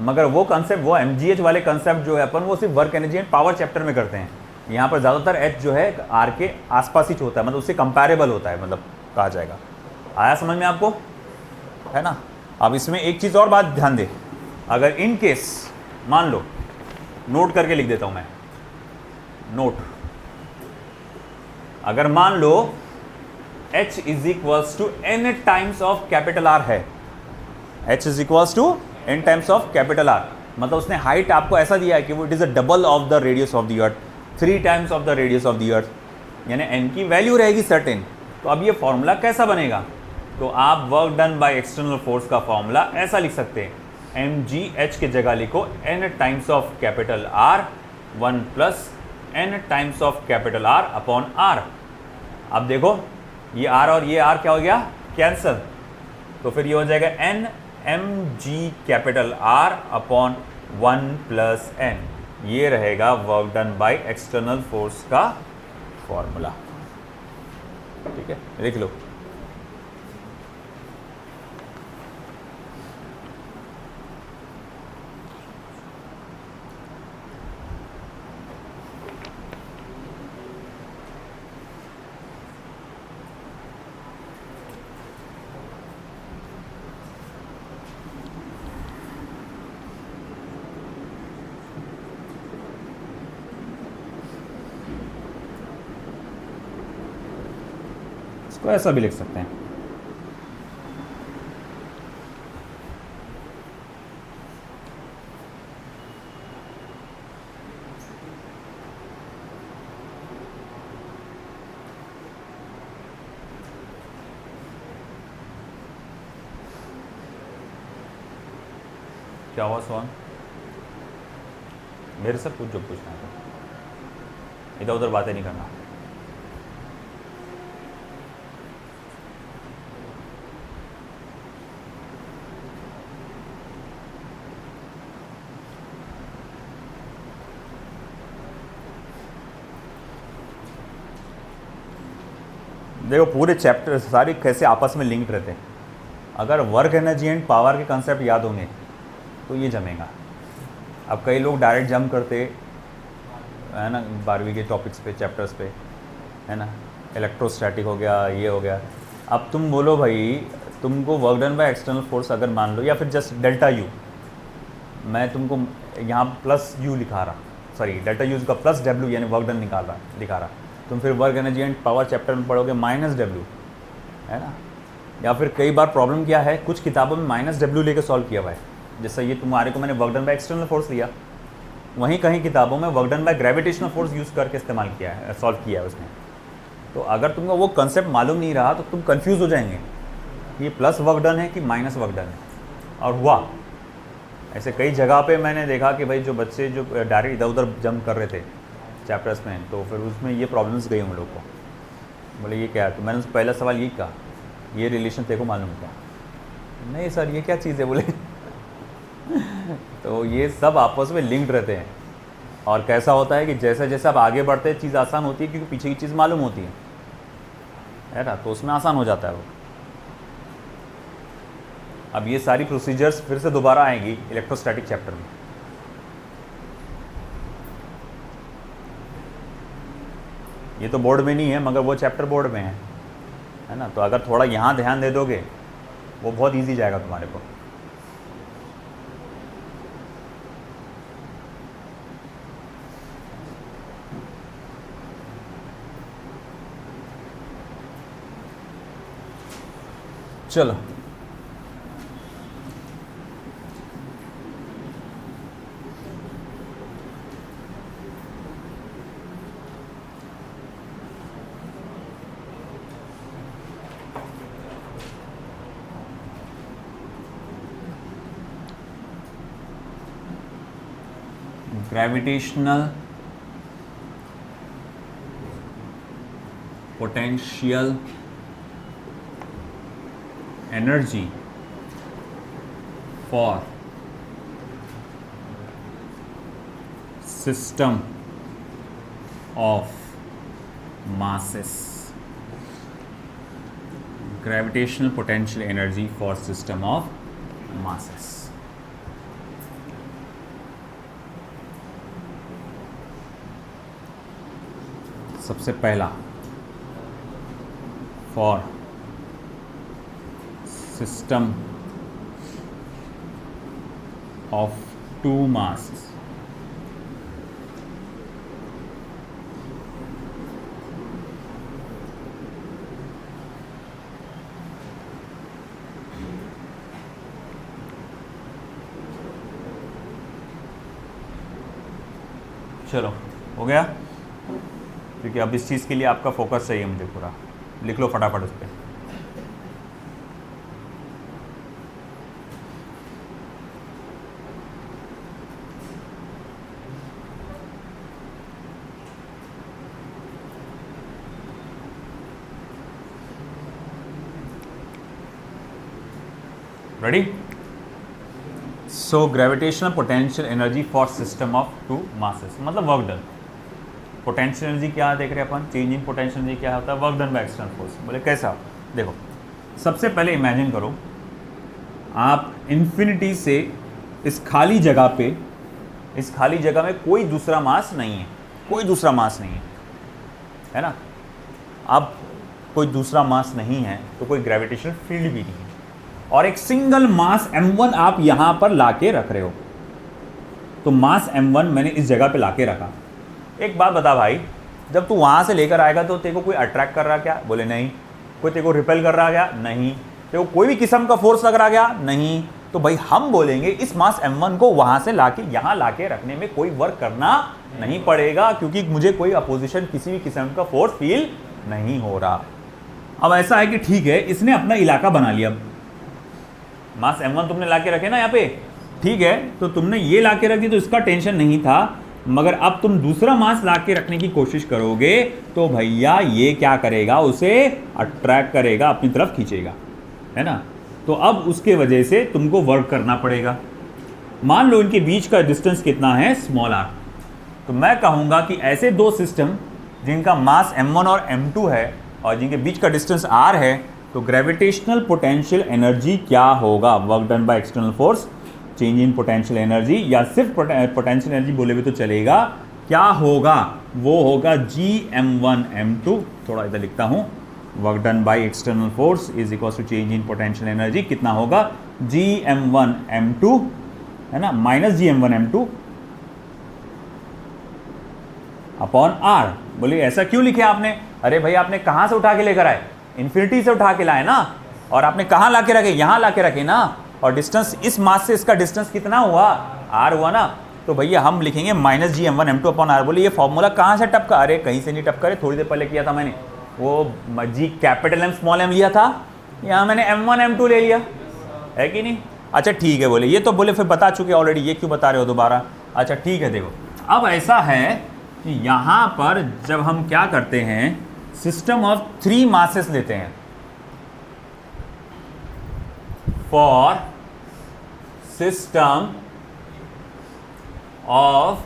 मगर वो कंसेप्ट, वो mgh वाले कंसेप्ट जो है अपन वो सिर्फ work energy and power chapter में करते हैं। यहाँ पर ज़्यादातर H जो है R के आसपास ही होता है, मतलब उससे कंपैरेबल होता है, मतलब कहा जाएगा। आया समझ में आपको, है ना। अब इसमें एक चीज़ और बात ध्यान दे, अगर इन केस मान लो, नोट करके लिख देता हूँ मैं, नोट, अगर मान लो H is equals to n times of capital R है, H is equals to n times of capital R, मतलब उसने हाइट आपको ऐसा दिया है कि वो it is a double of the radius of the earth, 3 times of the radius of the अर्थ, यानी n की वैल्यू रहेगी सर्टेन। तो अब ये फॉर्मूला कैसा बनेगा, तो आप work done by external force का फॉर्मूला ऐसा लिख सकते हैं, mgh के जगह लिखो n times of capital R 1 plus n times of capital R upon R। अब देखो ये R और ये R क्या हो गया, कैंसल, तो फिर ये हो जाएगा n mg capital R upon 1 plus n, ये रहेगा work done by external force का फॉर्मूला। ठीक है, लिख लो। इसको ऐसा भी लिख सकते हैं, क्या हुआ सवाल, मेरे से पूछ जो पूछना है, इधर उधर बातें नहीं करना। देखो पूरे चैप्टर सारी कैसे आपस में लिंक्ड रहते हैं। अगर वर्क एनर्जी एंड पावर के कंसेप्ट याद होंगे तो ये जमेगा। अब कई लोग डायरेक्ट जंप करते है ना 12वीं के टॉपिक्स पे, चैप्टर्स पे, है ना, इलेक्ट्रोस्टैटिक हो गया, ये हो गया। अब तुम बोलो भाई, तुमको work done by external force अगर मान लो, या फिर जस्ट डेल्टा यू, मैं तुमको यहाँ प्लस यू लिखा रहा, सॉरी डेल्टा यूज का प्लस डब्ल्यू यानी वर्क डन दिखा रहा, तुम फिर work energy and power chapter में पढ़ोगे माइनस डब्ल्यू, है ना। या फिर कई बार प्रॉब्लम क्या है, कुछ किताबों में माइनस डब्ल्यू लेके सॉल्व किया हुआ है, जैसे ये तुम्हारे को मैंने work done by external force लिया, वहीं कहीं किताबों में work done by gravitational force use करके इस्तेमाल किया है, सॉल्व किया है उसने। तो अगर तुमको वो कंसेप्ट मालूम नहीं रहा तो तुम कंफ्यूज हो जाएंगे कि ये प्लस वर्क डन है कि माइनस वर्क डन है। और हुआ ऐसे कई जगह पे मैंने देखा कि भाई जो बच्चे जो डायरेक्ट इधर उधर जंप कर रहे थे चैप्टर्स में, तो फिर उसमें ये प्रॉब्लम्स गई उन लोग को। बोले ये क्या है, तो मैंने उसको पहला सवाल यही कहा, ये रिलेशन तेरे को मालूम क्या? नहीं सर ये क्या चीज़ है बोले। तो ये सब आपस में लिंक्ड रहते हैं। और कैसा होता है कि जैसे जैसे आप आगे बढ़ते हैं चीज़ आसान होती है, क्योंकि पीछे की चीज़ मालूम होती है ना, तो उसमें आसान हो जाता है वो। अब ये सारी प्रोसीजर्स फिर से दोबारा आएंगी इलेक्ट्रोस्टैटिक चैप्टर में। ये तो बोर्ड में नहीं है मगर वो चैप्टर बोर्ड में है ना, तो अगर थोड़ा यहाँ ध्यान दे दोगे वो बहुत इजी जाएगा तुम्हारे को। चलो gravitational potential energy for system of masses, gravitational potential energy for system of masses। सबसे पहला for system of two masses, चलो हो गया, क्योंकि अब इस चीज़ के लिए आपका फोकस चाहिए मुझे पूरा। लिख लो फटाफट उस पर। Ready? So gravitational potential energy for system of two masses, मतलब वर्क डन। पोटेंशियल एनर्जी क्या देख रहे हैं अपन, चेंज इन पोटेंशियल एनर्जी क्या होता है, work done by external force. बोले कैसा? देखो सबसे पहले इमेजिन करो आप इन्फिनिटी से इस खाली जगह पे, इस खाली जगह में कोई दूसरा मास नहीं है, कोई दूसरा मास नहीं है ना। अब कोई दूसरा मास नहीं है तो कोई ग्रेविटेशनल फील्ड भी नहीं है, और एक सिंगल मास m1 आप यहां पर लाके रख रहे हो। तो मास m1 मैंने इस जगह पे लाके रखा। एक बात बता भाई, जब तू वहां से लेकर आएगा तो तेरे को कोई अट्रैक्ट कर रहा क्या? बोले नहीं। कोई तेरे को रिपेल कर रहा क्या? नहीं। तेरे को कोई भी किस्म का फोर्स लग रहा क्या? नहीं। तो भाई हम बोलेंगे इस मास m1 को वहां से लाके यहां लाके रखने में कोई वर्क करना नहीं पड़ेगा, क्योंकि मुझे कोई अपोजिशन किसी भी किस्म का फोर्स फील नहीं हो रहा। अब ऐसा है कि ठीक है, इसने अपना इलाका बना लिया, मास m1 तुमने लाके रखे ना यहाँ पे, ठीक है, तो तुमने ये लाके रख दी तो इसका टेंशन नहीं था। मगर अब तुम दूसरा मास लाके रखने की कोशिश करोगे तो भैया ये क्या करेगा, उसे अट्रैक्ट करेगा, अपनी तरफ खींचेगा, है ना। तो अब उसके वजह से तुमको वर्क करना पड़ेगा। मान लो इनके बीच का डिस्टेंस कितना है, स्मॉल r। तो मैं कहूँगा कि ऐसे दो सिस्टम जिनका मास m1 और m2 है और जिनके बीच का डिस्टेंस r है, तो ग्रेविटेशनल पोटेंशियल एनर्जी क्या होगा, work done by external force, change in potential energy, या सिर्फ पोटेंशियल एनर्जी बोले भी तो चलेगा, क्या होगा वो होगा Gm1m2, थोड़ा इधर लिखता हूं, work done by external force is equal to change in potential energy, कितना होगा Gm1m2, है ना, माइनस Gm1m2 अपॉन R। बोले ऐसा क्यों लिखे आपने? अरे भाई आपने कहां से उठा के लेकर आए? इन्फिनिटी से उठा के लाए ना, और आपने कहां ला के रखे? यहां ला के रखे ना, और डिस्टेंस इस मास से इसका डिस्टेंस कितना हुआ? R हुआ ना, तो भैया हम लिखेंगे माइनस Gm1m2 अपॉन R। बोले ये फॉर्मूला कहां से टपका? अरे कहीं से नहीं टपका, अरे थोड़ी देर पहले किया था मैंने, वो G capital M small m लिया था, यहाँ मैंने M1m2 ले लिया, है कि नहीं? अच्छा ठीक है, बोले ये तो बोले फिर बता चुके ऑलरेडी, ये क्यों बता रहे हो दोबारा? अच्छा ठीक है, देखो अब ऐसा है कि यहाँ पर जब हम क्या करते हैं, सिस्टम ऑफ 3 मासेस लेते हैं फॉर सिस्टम ऑफ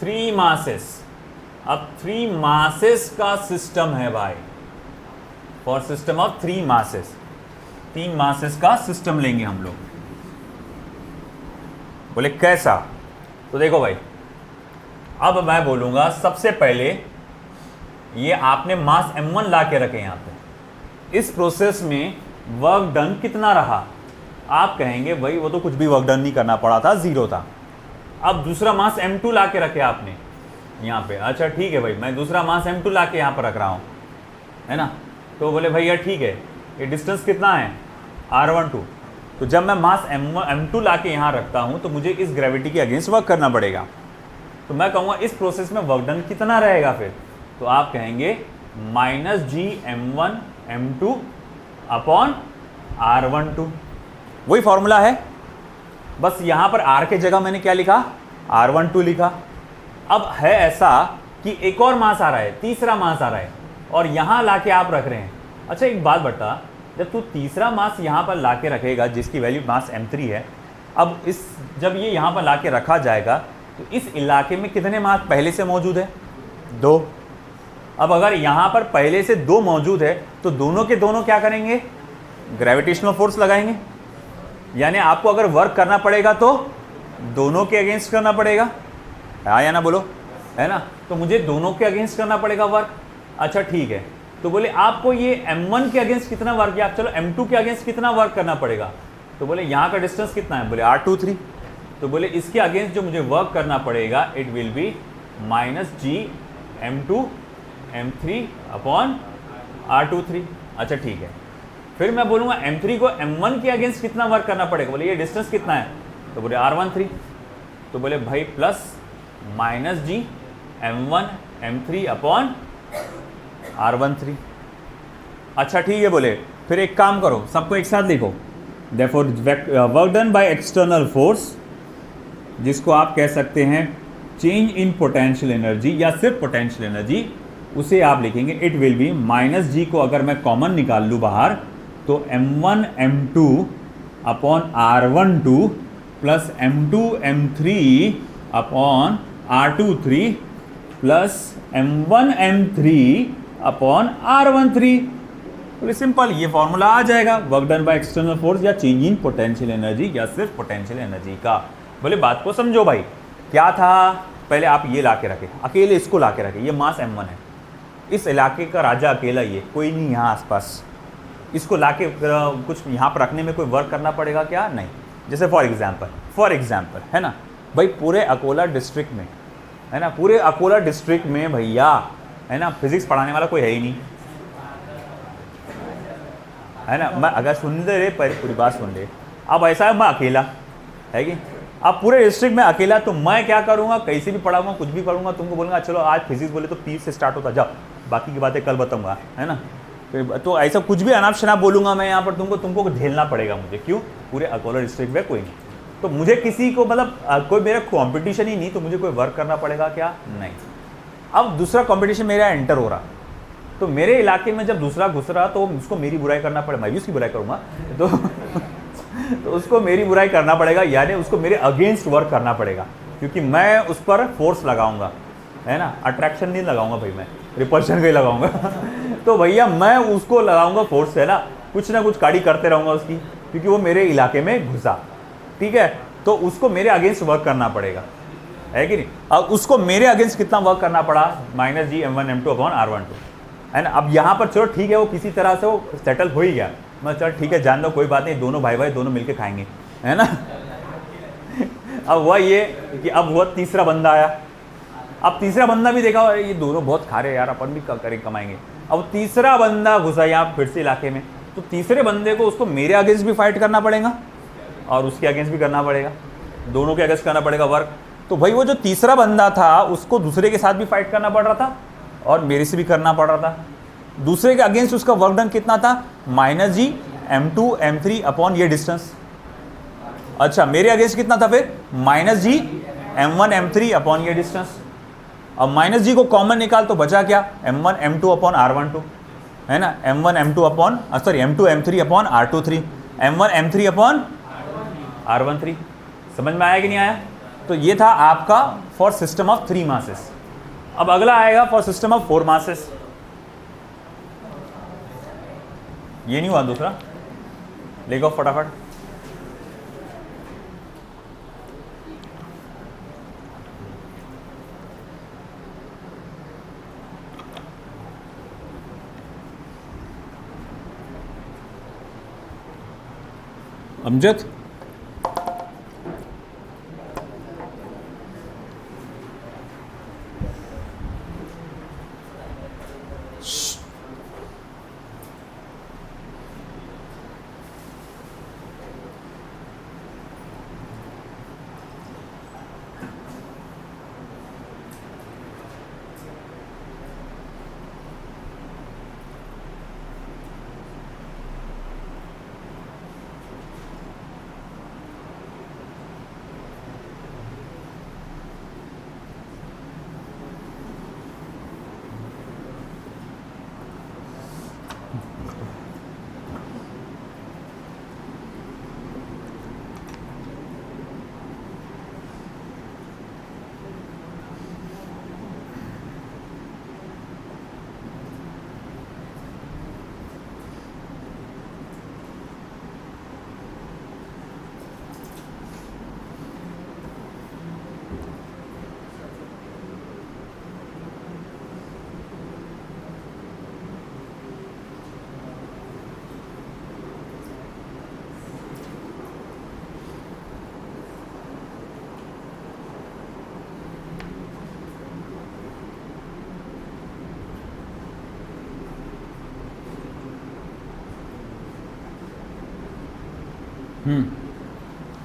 3 मासेस। अब 3 मासेस का सिस्टम है भाई, for system of 3 masses, 3 masses का सिस्टम लेंगे हम लोग। बोले कैसा? तो देखो भाई, अब मैं बोलूंगा सबसे पहले ये आपने मास m1 ला के रखे यहाँ पे, इस प्रोसेस में वर्क डन कितना रहा? आप कहेंगे भाई वो तो कुछ भी वर्क डन नहीं करना पड़ा था, 0 था। अब दूसरा मास m2 ला के रखे आपने यहाँ पे, अच्छा ठीक है भाई, मैं दूसरा मास m2 ला के यहाँ पर रख रहा हूँ, है ना, तो बोले भैया ठीक है, ये डिस्टेंस कितना है? R12। तो जब मैं मास m2 ला के यहाँ रखता हूँ तो मुझे इस ग्रेविटी के अगेंस्ट वर्क करना पड़ेगा, तो मैं कहूँगा इस प्रोसेस में वर्क डन कितना रहेगा फिर? तो आप कहेंगे माइनस Gm1m2 अपॉन R12। वही फॉर्मूला है, बस यहाँ पर R के जगह मैंने क्या लिखा? R12 लिखा। अब है ऐसा कि एक और मास आ रहा है, तीसरा मास आ रहा है, और यहाँ ला के आप रख रहे हैं। अच्छा एक बात बता, जब तू तीसरा मास यहाँ पर ला के रखेगा जिसकी वैल्यू मास m3 है, अब इस जब ये यहाँ पर ला के रखा जाएगा तो इस इलाके में कितने मास पहले से मौजूद है? 2। अब अगर यहाँ पर पहले से 2 मौजूद है तो दोनों के दोनों क्या करेंगे? ग्रेविटेशनल फोर्स लगाएंगे, यानी आपको अगर वर्क करना पड़ेगा तो दोनों के अगेंस्ट करना पड़ेगा, हाँ या ना बोलो, है ना, तो मुझे दोनों के अगेंस्ट करना पड़ेगा वर्क। अच्छा ठीक है, तो बोले आपको ये m1 के अगेंस्ट कितना वर्क, या चलो m2 के अगेंस्ट कितना वर्क करना पड़ेगा? तो बोले यहाँ का डिस्टेंस कितना है? बोले R23। तो बोले इसके अगेंस्ट जो मुझे वर्क करना पड़ेगा it will be minus Gm2m3 upon R23। अच्छा ठीक है, फिर मैं बोलूँगा m3 को m1 के अगेंस्ट कितना वर्क करना पड़ेगा? बोले ये डिस्टेंस कितना है? तो बोले R13। तो बोले भाई plus minus Gm1m3 upon R13। अच्छा ठीक है, बोले फिर एक काम करो, सबको एक साथ लिखो, therefore work done by external force, जिसको आप कह सकते हैं चेंज इन पोटेंशियल एनर्जी या सिर्फ पोटेंशियल एनर्जी, उसे आप लिखेंगे इट विल बी माइनस जी को अगर मैं कॉमन निकाल लूँ बाहर तो m1 m2 upon R12 plus m2 m3 upon R23 plus m1 m3 upon R13। तो सिंपल ये फॉर्मूला आ जाएगा work done by external force या चेंज इन पोटेंशियल एनर्जी या सिर्फ पोटेंशियल एनर्जी का। बोले बात को समझो भाई, क्या था? पहले आप ये ला के रखे, अकेले इसको ला के रखे, ये मास m1 है, इस इलाके का राजा अकेला, ये कोई नहीं यहाँ आसपास, इसको ला के कुछ यहाँ पर रखने में कोई वर्क करना पड़ेगा क्या? नहीं। जैसे फॉर एग्जाम्पल है ना भाई, पूरे अकोला डिस्ट्रिक्ट में, है ना, पूरे अकोला डिस्ट्रिक्ट में भैया, है ना, फिजिक्स पढ़ाने वाला कोई है ही नहीं, है ना। मैं अगर सुन ले रे, पूरी बात सुन ले, अब ऐसा है मैं अकेला है कि अब पूरे डिस्ट्रिक्ट में अकेला, तो मैं क्या करूँगा? कैसे भी पढ़ाऊंगा, कुछ भी करूँगा, तुमको बोलूँगा चलो आज फिजिक्स बोले तो P से स्टार्ट होता, जाओ बाकी की बातें कल बताऊँगा, है ना। तो ऐसा कुछ भी अनाप शनाप बोलूँगा मैं यहाँ पर, तुमको झेलना पड़ेगा मुझे। क्यों? पूरे अकोला डिस्ट्रिक्ट में कोई नहीं, तो मुझे किसी को मतलब कोई मेरा कॉम्पिटिशन ही नहीं, तो मुझे कोई वर्क करना पड़ेगा क्या? नहीं। अब दूसरा कॉम्पिटिशन मेरा एंटर हो रहा, तो मेरे इलाके में जब दूसरा घुस रहा तो उसको मेरी बुराई करना पड़े, मैं भी उसकी बुराई करूँगा, तो उसको मेरी बुराई करना पड़ेगा, यानी उसको मेरे अगेंस्ट वर्क करना पड़ेगा, क्योंकि मैं उस पर फोर्स लगाऊंगा, है ना। अट्रैक्शन नहीं लगाऊंगा भाई, मैं रिपल्शन का ही लगाऊंगा तो भैया मैं उसको लगाऊंगा फोर्स, है ना, कुछ ना कुछ काड़ी करते रहूंगा उसकी, क्योंकि वो मेरे इलाके में घुसा, ठीक है। तो उसको मेरे अगेंस्ट वर्क करना पड़ेगा, है कि नहीं। अब उसको मेरे अगेंस्ट कितना वर्क करना पड़ा, माइनस जी m1 m2 अपॉन r12, है ना। अब यहाँ पर चलो ठीक है, वो किसी तरह से वो सेटल हो ही गया, मैं चलो ठीक है, जान लो कोई बात नहीं, दोनों भाई भाई दोनों मिलके खाएंगे, है ना। अब हुआ ये कि अब हुआ तीसरा बंदा आया, अब तीसरा बंदा भी देखा ये दोनों बहुत खा रहे यार, अपन भी करें कमाएंगे। अब तीसरा बंदा घुसा यहाँ फिर से इलाके में, तो तीसरे बंदे को उसको मेरे अगेंस्ट भी फाइट करना पड़ेगा और उसके अगेंस्ट भी करना पड़ेगा, दोनों के अगेंस्ट करना पड़ेगा वर्क। तो भाई वो जो तीसरा बंदा था उसको दूसरे के साथ भी फाइट करना पड़ रहा था और मेरे से भी करना पड़ रहा था। दूसरे के अगेंस्ट उसका वर्क डन कितना था, माइनस जी m2 m3 अपॉन ये डिस्टेंस। अच्छा मेरे अगेंस्ट कितना था फिर, माइनस जी m1 m3 अपॉन ये डिस्टेंस। अब माइनस जी को कॉमन निकाल तो बचा क्या, m1 m2 अपॉन r12, है ना, m1 m2 upon sorry m2 m3 upon r23, m1 m3 upon r13। समझ में आया कि नहीं आया। तो ये था आपका फॉर सिस्टम ऑफ 3 मासेस। अब अगला आएगा फॉर सिस्टम ऑफ 4 मासेस। ये नहीं हुआ दूसरा, लेगा फटाफट। Amjad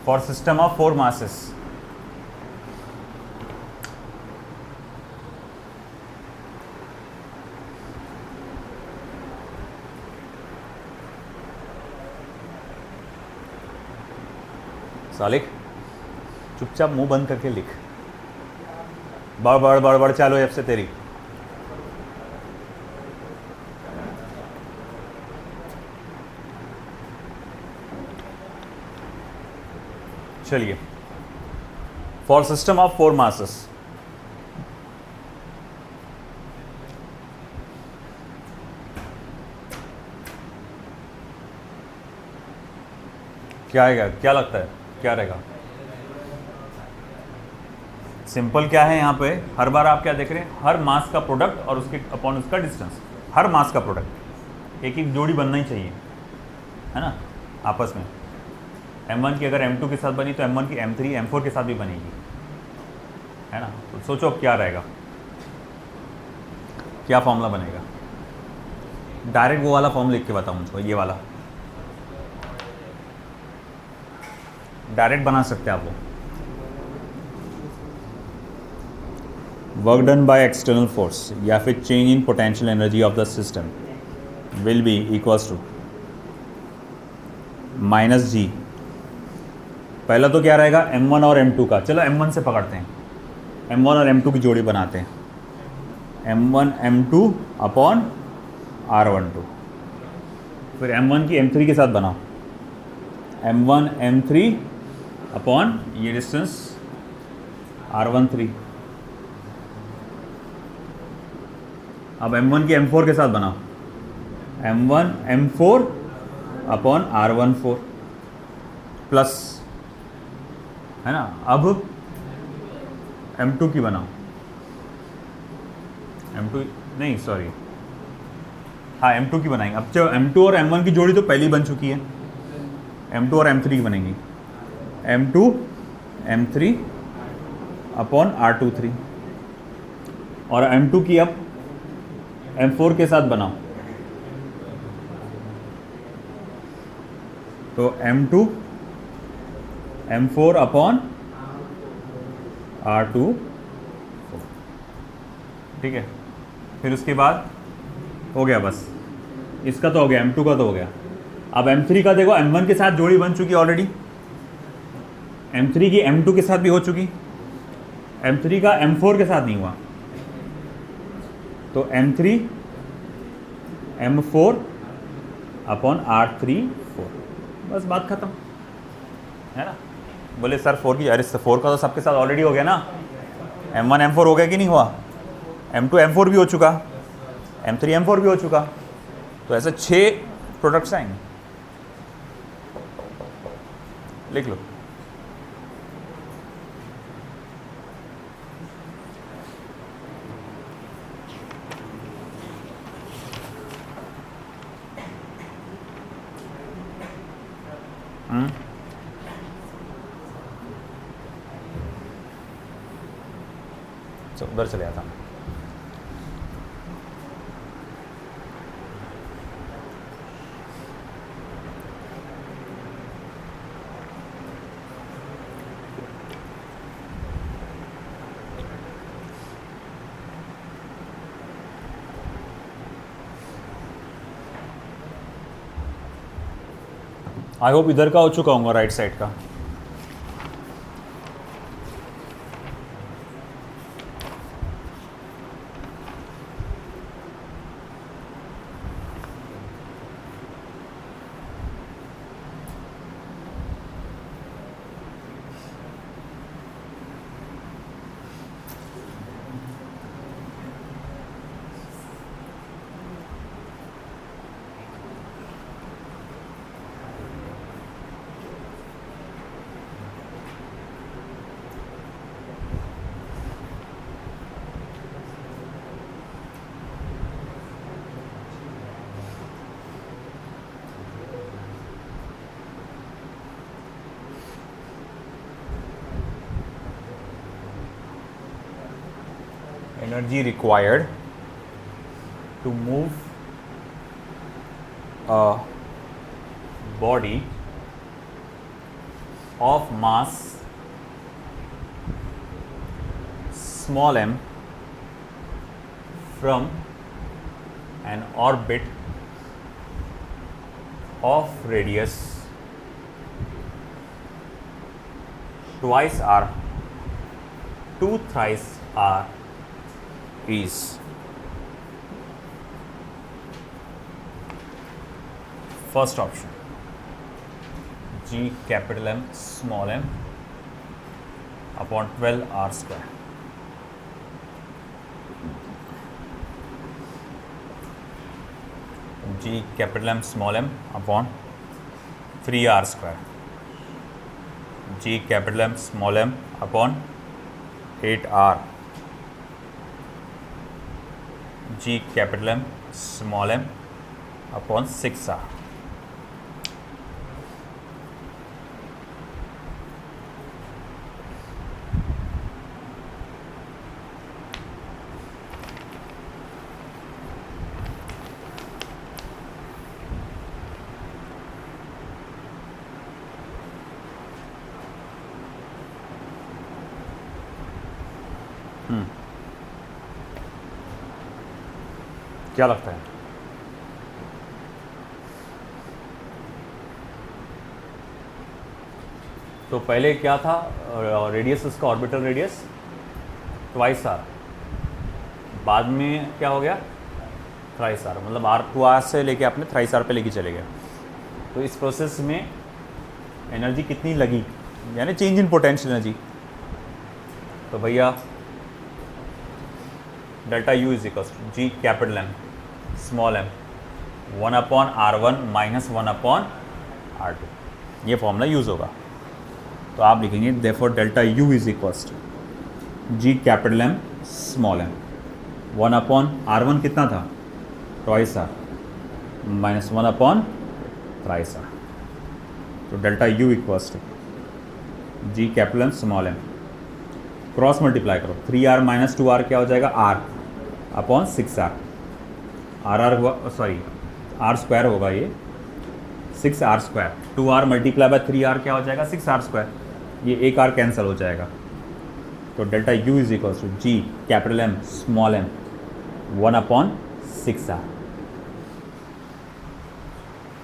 for system of 4 masses. Salik चुपचाप मुंह बंद करके लिख, बड़ बड़ चालो अब से तेरी। चलिए, फॉर सिस्टम ऑफ 4 मासेस क्या आएगा, क्या लगता है क्या रहेगा। सिंपल क्या है यहाँ पे, हर बार आप क्या देख रहे हैं, हर मास का प्रोडक्ट और उसके अपॉन उसका डिस्टेंस, हर मास का प्रोडक्ट एक एक जोड़ी बनना ही चाहिए, है ना आपस में। m1 की अगर m2 के साथ बनी तो m1 की m3 m4 के साथ भी बनेगी, है ना। तो सोचो क्या रहेगा, क्या फॉर्मूला बनेगा। डायरेक्ट वो वाला फॉर्मूला लिख के बताऊँ मुझको, ये वाला डायरेक्ट बना सकते हैं आप लोग। Work done by external force या फिर change in potential energy of the system will be equals to minus G. पहला तो क्या रहेगा, m1 और m2 का। चलो m1 से पकड़ते हैं, m1 और m2 की जोड़ी बनाते हैं, m1 m2 अपॉन r12। फिर m1 की m3 के साथ बनाओ, m1 m3 अपॉन ये डिस्टेंस r13। अब m1 की m4 के साथ बनाओ, m1 m4 upon r14 plus है ना। अब M2 की बनाओ, M2 नहीं सॉरी, हाँ M2 की बनाएंगे। अब जो M2 और M1 की जोड़ी तो पहले ही बन चुकी है, M2 और M3 की बनेंगी, M2 M3 अपॉन R23, और M2 की अब M4 के साथ बनाओ, तो M2 M4 अपॉन R24, ठीक है। फिर उसके बाद हो गया, बस इसका तो हो गया, M2 का तो हो गया। अब M3 का देखो, M1 के साथ जोड़ी बन चुकी ऑलरेडी, M3 की M2 के साथ भी हो चुकी, M3 का M4 के साथ नहीं हुआ, तो M3 M4 अपॉन R34, बस बात खत्म, है ना। बोले सर 4 की, अरे 4 का तो सबके साथ ऑलरेडी हो गया ना, M1 M4 हो गया कि नहीं हुआ, M2 M4 भी हो चुका, M3 M4 भी हो चुका, तो ऐसे 6 प्रोडक्ट्स आएंगे, लिख लो। उधर चले आता हूँ। आई होप इधर का हो चुका होगा, राइट साइड का। Energy required to move a body of mass small m from an orbit of radius twice r to thrice r is first option, G capital M small m upon 12 r square, G capital M small m upon 3 r square, G capital M small m upon 8 r, G capital M small m upon 6 r। क्या लगता है? तो पहले क्या था, radius उसका orbital radius twice are, बाद में क्या हो गया थ्राइस आर, मतलब आर टू आर से लेके आपने थ्राइस आर पे लेके चले गए। तो इस प्रोसेस में एनर्जी कितनी लगी, यानी चेंज इन पोटेंशियल एनर्जी। तो भैया delta U is equal to G capital M small M 1/r1 - 1/r2, ये फॉर्मूला यूज़ होगा। तो आप लिखेंगे therefore delta U is equals to G capital M small M 1/r1 कितना था ट्वाइस आर माइनस 1/थ्राइस आर। तो delta U equals to G capital M small M, cross multiply करो 3r माइनस 2r क्या हो जाएगा r/6r, r स्क्वायर होगा ये 6r square, 2r multiply by 3r क्या हो जाएगा 6r स्क्वायर, ये एक r कैंसिल हो जाएगा। तो delta u is equals to G capital M small M 1/6r,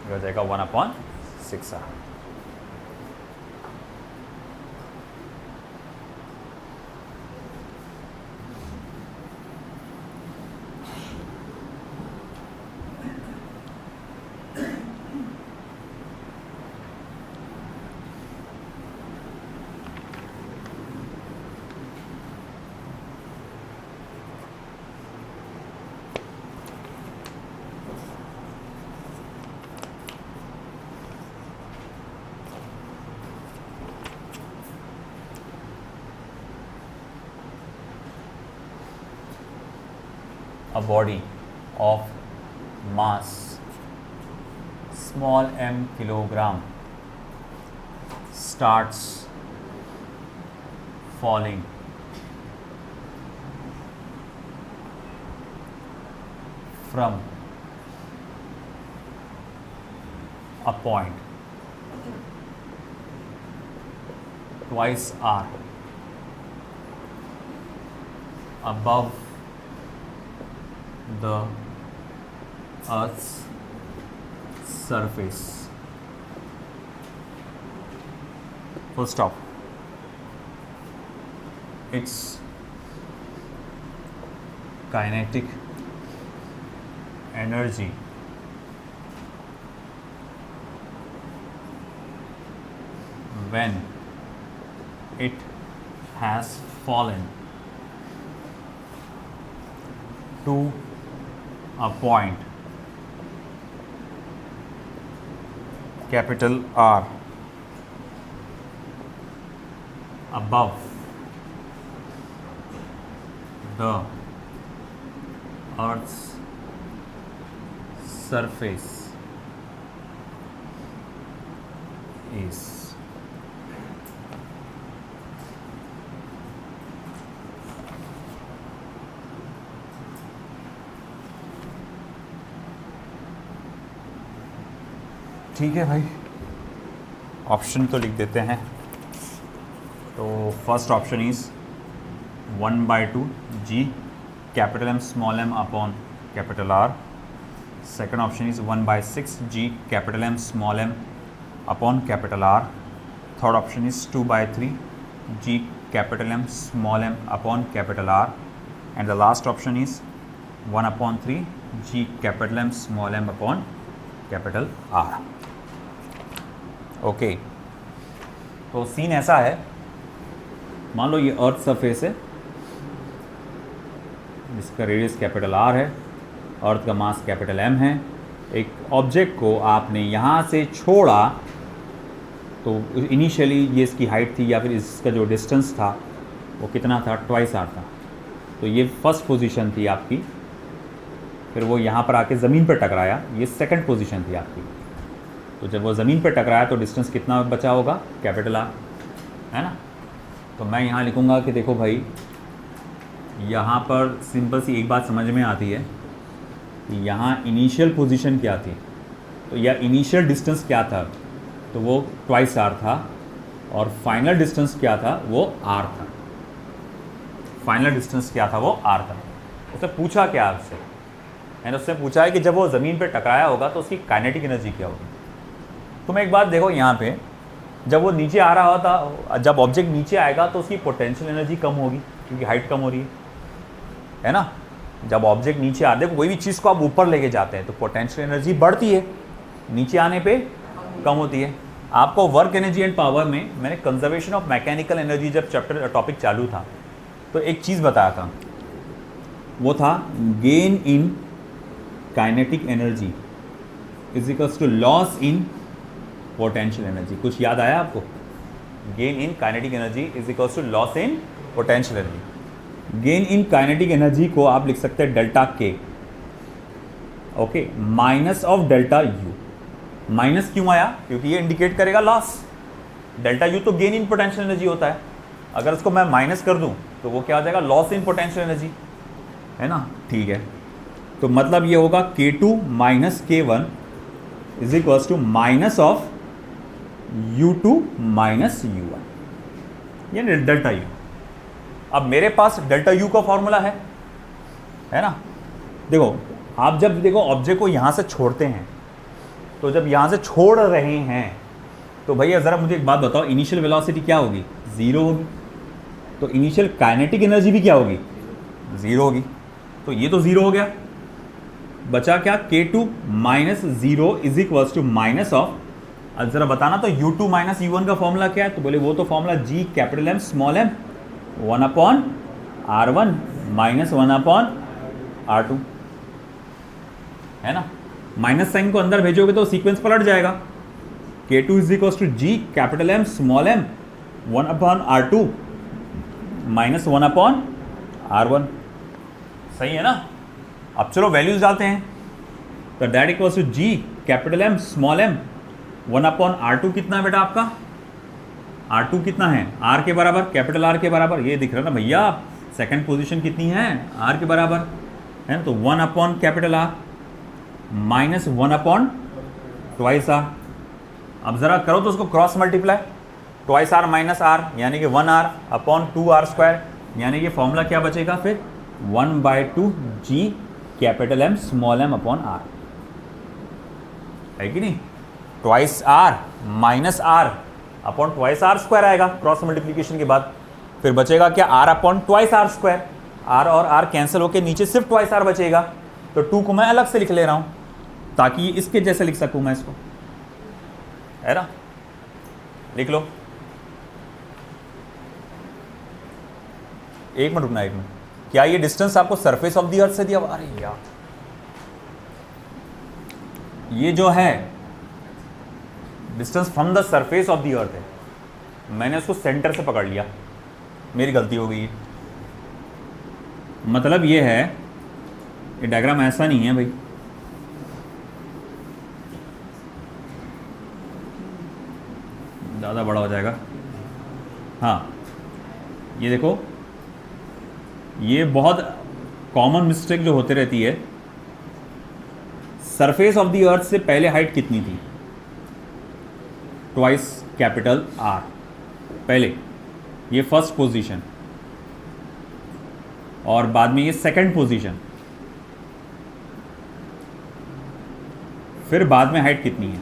ये हो जाएगा 1/6r। A body of mass small m kilogram starts falling from a point twice r above the Earth's surface. Full stop. Its kinetic energy when it has fallen to a point capital R above the Earth's surface is ठीक है भाई, option तो लिख देते हैं। तो first option is 1/2 G capital M small M upon capital R. Second option is 1/6 G capital M small M upon capital R. Third option is 2/3 G capital M small M upon capital R. And the last option is 1/3 G capital M small M upon capital R. Okay, तो scene ऐसा है, मान लो ये earth surface है जिसका radius capital R है, अर्थ का मास capital M है। एक ऑब्जेक्ट को आपने यहाँ से छोड़ा तो इनिशियली ये इसकी हाइट थी या फिर इसका जो डिस्टेंस था वो कितना था ट्वाइस आर था। तो ये फर्स्ट पोजीशन थी आपकी, फिर वो यहाँ पर आके ज़मीन पर टकराया, ये सेकंड पोजीशन थी आपकी। तो जब वो ज़मीन पर टकराया तो डिस्टेंस कितना बचा होगा कैपिटल आर, है ना। तो मैं यहाँ लिखूँगा कि देखो भाई, यहाँ पर सिंपल सी एक बात समझ में आती है कि यहाँ इनिशियल पोजीशन क्या थी, तो या इनिशियल डिस्टेंस क्या था, तो वो ट्वाइस आर था, और फाइनल डिस्टेंस क्या था वो आर था। फाइनल डिस्टेंस क्या था वो आर था। उसने पूछा क्या आपसे, एंड उसने पूछा है कि जब वो ज़मीन पर टकराया होगा तो उसकी काइनेटिक एनर्जी क्या होगी। तुम एक बात देखो, यहाँ पे जब वो नीचे आ रहा होता, जब ऑब्जेक्ट नीचे आएगा तो उसकी पोटेंशियल एनर्जी कम होगी क्योंकि हाइट कम हो रही है ना। जब ऑब्जेक्ट नीचे आते, कोई भी चीज़ को आप ऊपर लेके जाते हैं तो पोटेंशियल एनर्जी बढ़ती है, नीचे आने पे कम होती है। आपको वर्क एनर्जी एंड पावर में मैंने कंजर्वेशन ऑफ मैकेनिकल एनर्जी जब चैप्टर टॉपिक चालू था तो एक चीज़ बताया था, वो था gain in kinetic energy is equals to loss in potential energy. कुछ याद आया आपको? Gain in kinetic energy is equals to loss in potential energy. Gain in kinetic energy को आप लिख सकते हैं delta K, okay, minus of delta U. माइनस क्यों आया? क्योंकि ये इंडिकेट करेगा लॉस। डेल्टा यू तो गेन इन पोटेंशियल एनर्जी होता है, अगर उसको मैं माइनस कर दूं तो वो क्या हो जाएगा? लॉस इन पोटेंशियल एनर्जी, है ना? ठीक है, तो मतलब ये होगा K2 minus K1 is equals to minus of U2 minus U1, ये डेल्टा यू। अब मेरे पास डेल्टा यू का फॉर्मूला है ना? देखो, आप जब देखो ऑब्जेक्ट को यहां से छोड़ते हैं, तो जब यहां से छोड़ रहे हैं तो भैया ज़रा मुझे एक बात बताओ, इनिशियल वेलोसिटी क्या होगी? 0 होगी। तो इनिशियल काइनेटिक एनर्जी भी क्या होगी? 0 होगी। तो ये तो 0 हो गया, बचा क्या? K2 minus 0 is equals to minus of, अब जरा बताना तो U2 माइनस U1 का फॉर्मूला क्या है? तो बोले वो तो formula G capital M small m 1/R1 minus 1/R2, है ना? माइनस साइन को अंदर भेजोगे तो सीक्वेंस पलट जाएगा। K2 is equals to G capital M small m 1/R2 minus 1/R1, सही है ना? अब चलो वैल्यूज डालते हैं, तो that equals to G capital M small m 1/R2 कितना है बेटा आपका? R2 कितना है? R के बराबर, कैपिटल R के बराबर, ये दिख रहा है ना भैया? सेकंड पोजीशन कितनी है? R के बराबर, है ना? तो 1 capital R minus 1 twice R। अब जरा करो तो उसको cross multiply, twice R minus R यानी कि 1R अपॉन 2R स्क्वायर, यानी कि फॉर्मूला क्या बचेगा फिर? 1/2 G capital M small m upon R, है कि नहीं? Twice R minus R upon twice R square आएगा क्रॉस मल्टीप्लीकेशन के बाद, फिर बचेगा क्या? R upon twice R square, R और R कैंसिल होके नीचे सिर्फ ट्वाइस R बचेगा। तो 2 को मैं अलग से लिख ले रहा हूं ताकि इसके जैसे लिख सकूं मैं इसको, है ना? लिख लो, एक मिनट रुकना, एक मिनट। क्या ये डिस्टेंस आपको सरफेस ऑफ द अर्थ से दिया? अरे यार, ये जो है distance from the surface of the अर्थ है, मैंने उसको सेंटर से पकड़ लिया, मेरी गलती हो गई। मतलब ये है, ये डायग्राम ऐसा नहीं है भाई, ज़्यादा बड़ा हो जाएगा। हाँ, ये देखो, ये बहुत कॉमन मिस्टेक जो होती रहती है, सरफेस ऑफ द अर्थ से पहले हाइट कितनी थी? ट्वाइस कैपिटल R पहले, ये फर्स्ट पोजीशन, और बाद में ये सेकंड पोजीशन, फिर बाद में हाइट कितनी है?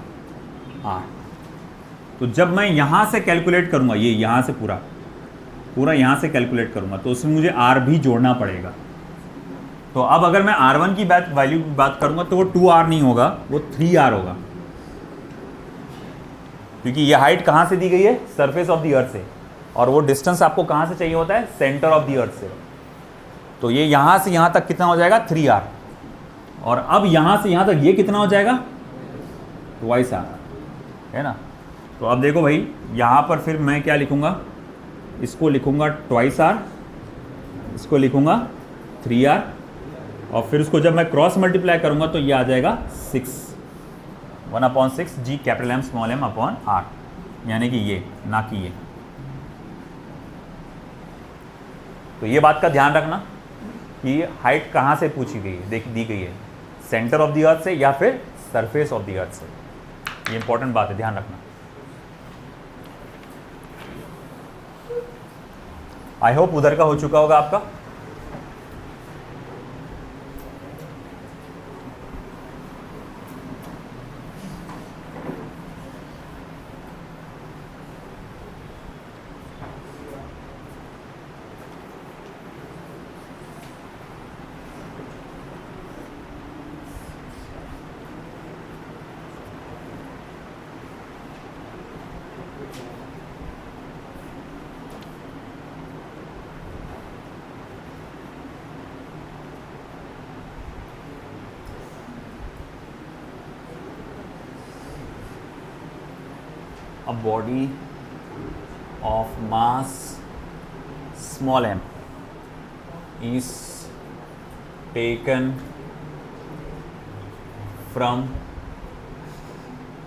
R। तो जब मैं यहां से कैलकुलेट करूंगा, ये यहां से पूरा यहां से कैलकुलेट करूंगा, तो उसमें मुझे R भी जोड़ना पड़ेगा। तो अब अगर मैं R1 की वैल्यू की बात करूंगा तो वो 2R नहीं होगा, वो 3R होगा, क्योंकि ये हाइट कहां से दी गई है? सरफेस ऑफ द अर्थ से, और वो डिस्टेंस आपको कहां से चाहिए होता है? सेंटर ऑफ द अर्थ से। तो ये यहां से यहां तक कितना हो जाएगा? 3R, और अब यहां से यहां तक ये कितना हो जाएगा? ट्वाइस R, है ना? तो अब देखो भाई, यहां पर फिर मैं क्या लिखूंगा? इसको लिखूंगा ट्वाइस R, इसको लिखूंगा 3R, और फिर उसको जब मैं क्रॉस मल्टीप्लाई करूंगा तो ये आ जाएगा 6, 1/6 G capital M small m upon R, यानी कि ये, ना कि ये। तो ये बात का ध्यान रखना कि हाइट कहाँ से पूछी गई है, दी गई है, सेंटर ऑफ द अर्थ से या फिर सरफेस ऑफ द अर्थ से। ये इंपॉर्टेंट बात है, ध्यान रखना। आई होप उधर का हो चुका होगा आपका। अब body of mass small m is taken from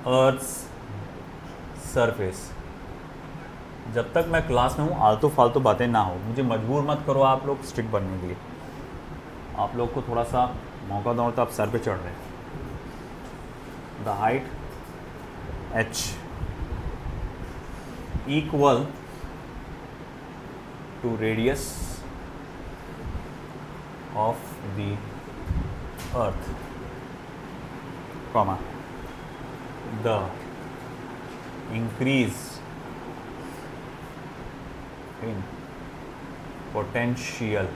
Earth's surface। जब तक मैं क्लास में हूँ आलतू फालतू बातें ना हो, मुझे मजबूर मत करो आप लोग स्ट्रिक्ट बनने के लिए। आप लोग को थोड़ा सा मौका दो तो आप सर पे चढ़ रहे हैं। The height h equal to radius of the earth, comma, the increase in potential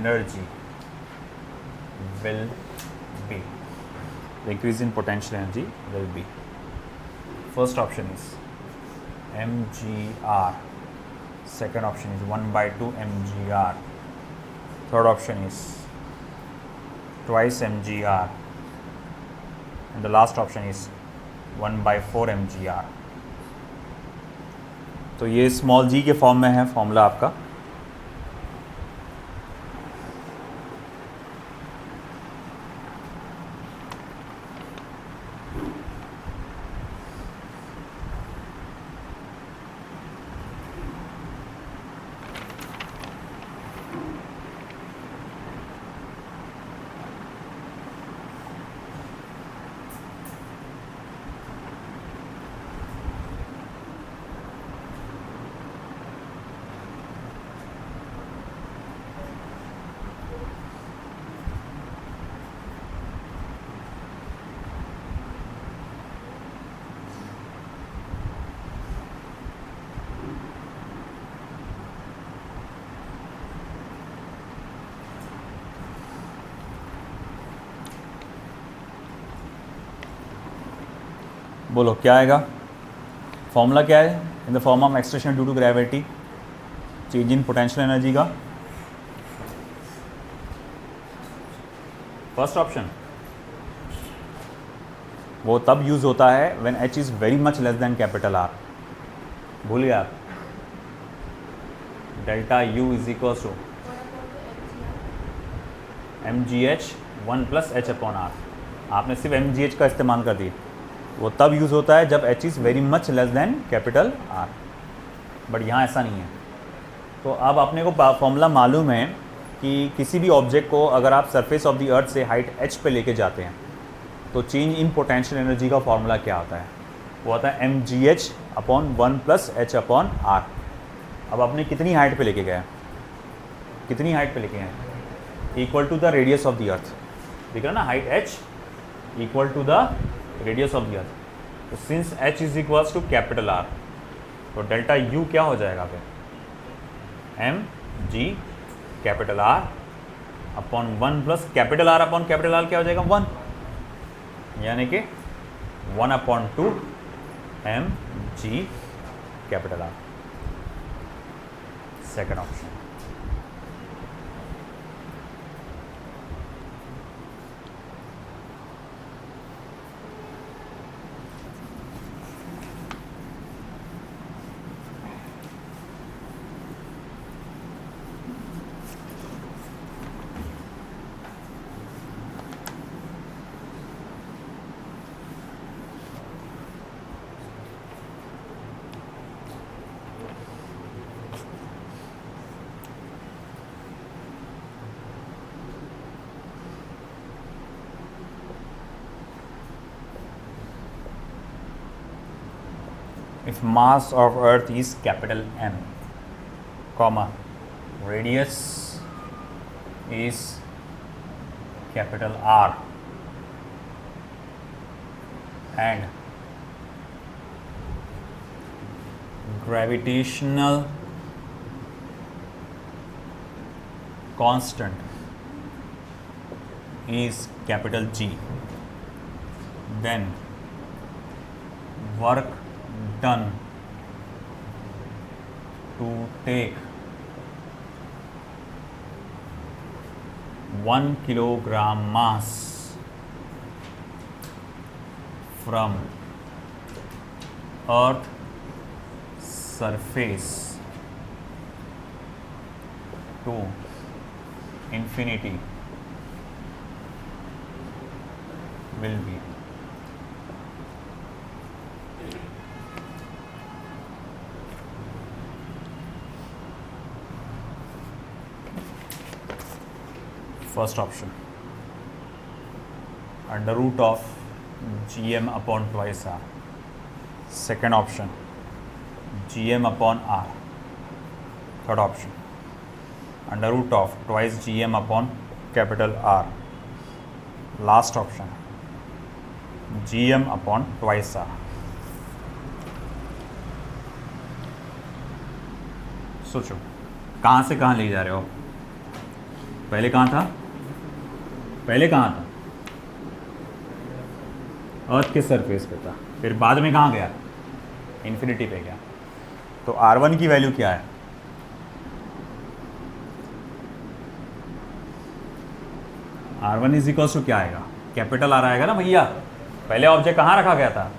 energy will be, the increase in potential energy will be, first option is mgr, second option is 1/2 mgr, third option is twice mgr, and the last option is 1/4 mgr। तो ये small जी के form में है formula आपका। बोलो क्या आएगा? Formula क्या है? In the form of extraction due to gravity, change in potential energy का फर्स्ट ऑप्शन। वो तब यूज होता है when h is very much less than capital R। भूलिए आप, delta U is equal to mgh 1 + h/r। आपने सिर्फ mgh का इस्तेमाल कर दिया। वो तब यूज़ होता है जब h is very much less than capital R, but यहाँ ऐसा नहीं है। तो अब अपने को फॉर्मूला मालूम है कि किसी भी ऑब्जेक्ट को अगर आप सरफेस ऑफ द अर्थ से हाइट h पे लेके जाते हैं तो चेंज इन पोटेंशियल एनर्जी का फॉर्मूला क्या होता है? वो आता है mgh अपॉन 1 + h/r। अब आपने कितनी हाइट पे लेके गए? कितनी हाइट पे लेके गए? Equal to the radius of the earth. दिख रहा ना, height h equal to the radius of the earth. तो since h is equals to capital R, तो डेल्टा U क्या हो जाएगा फिर? mg capital R upon 1 + capital R upon capital R क्या हो जाएगा? 1, यानी कि 1/2 mg capital R, second option. If mass of earth is capital M, comma, radius is capital R, and gravitational constant is capital G, then work done to take 1 kilogram mass from Earth surface to infinity will be first option under root of gm upon twice r, second option gm upon r, third option under root of twice gm upon capital R, last option gm upon twice r. सोचो कहाँ से कहाँ ले जा रहे हो? पहले कहाँ था? पहले कहाँ था? अर्थ के सरफेस पे था, फिर बाद में कहाँ गया? इन्फिनिटी पे गया. तो R1 की वैल्यू क्या है? R1 इज इक्वल्स टू क्या आएगा? कैपिटल R आएगा ना भैया. पहले ऑब्जेक्ट कहाँ रखा गया था?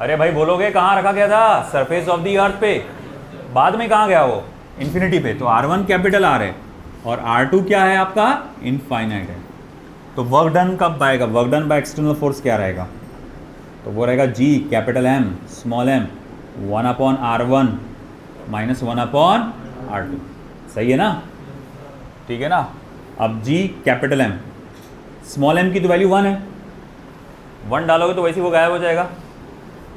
अरे भाई बोलोगे कहाँ रखा गया था? सरफेस ऑफ द अर्थ पे. बाद में कहाँ गया वो? इन्फिनिटी पे. तो R1 कैपिटल R है और R2 क्या है आपका? इनफाइनाइट है. तो वर्क डन कब आएगा? Work done by external force क्या रहेगा? तो वो रहेगा G capital M small m 1 upon R1 minus 1 upon R2. सही है ना? ठीक है ना? अब G capital M small m की तो वैल्यू 1 है. 1 डालोगे तो वैसे वो गायब हो जाएगा.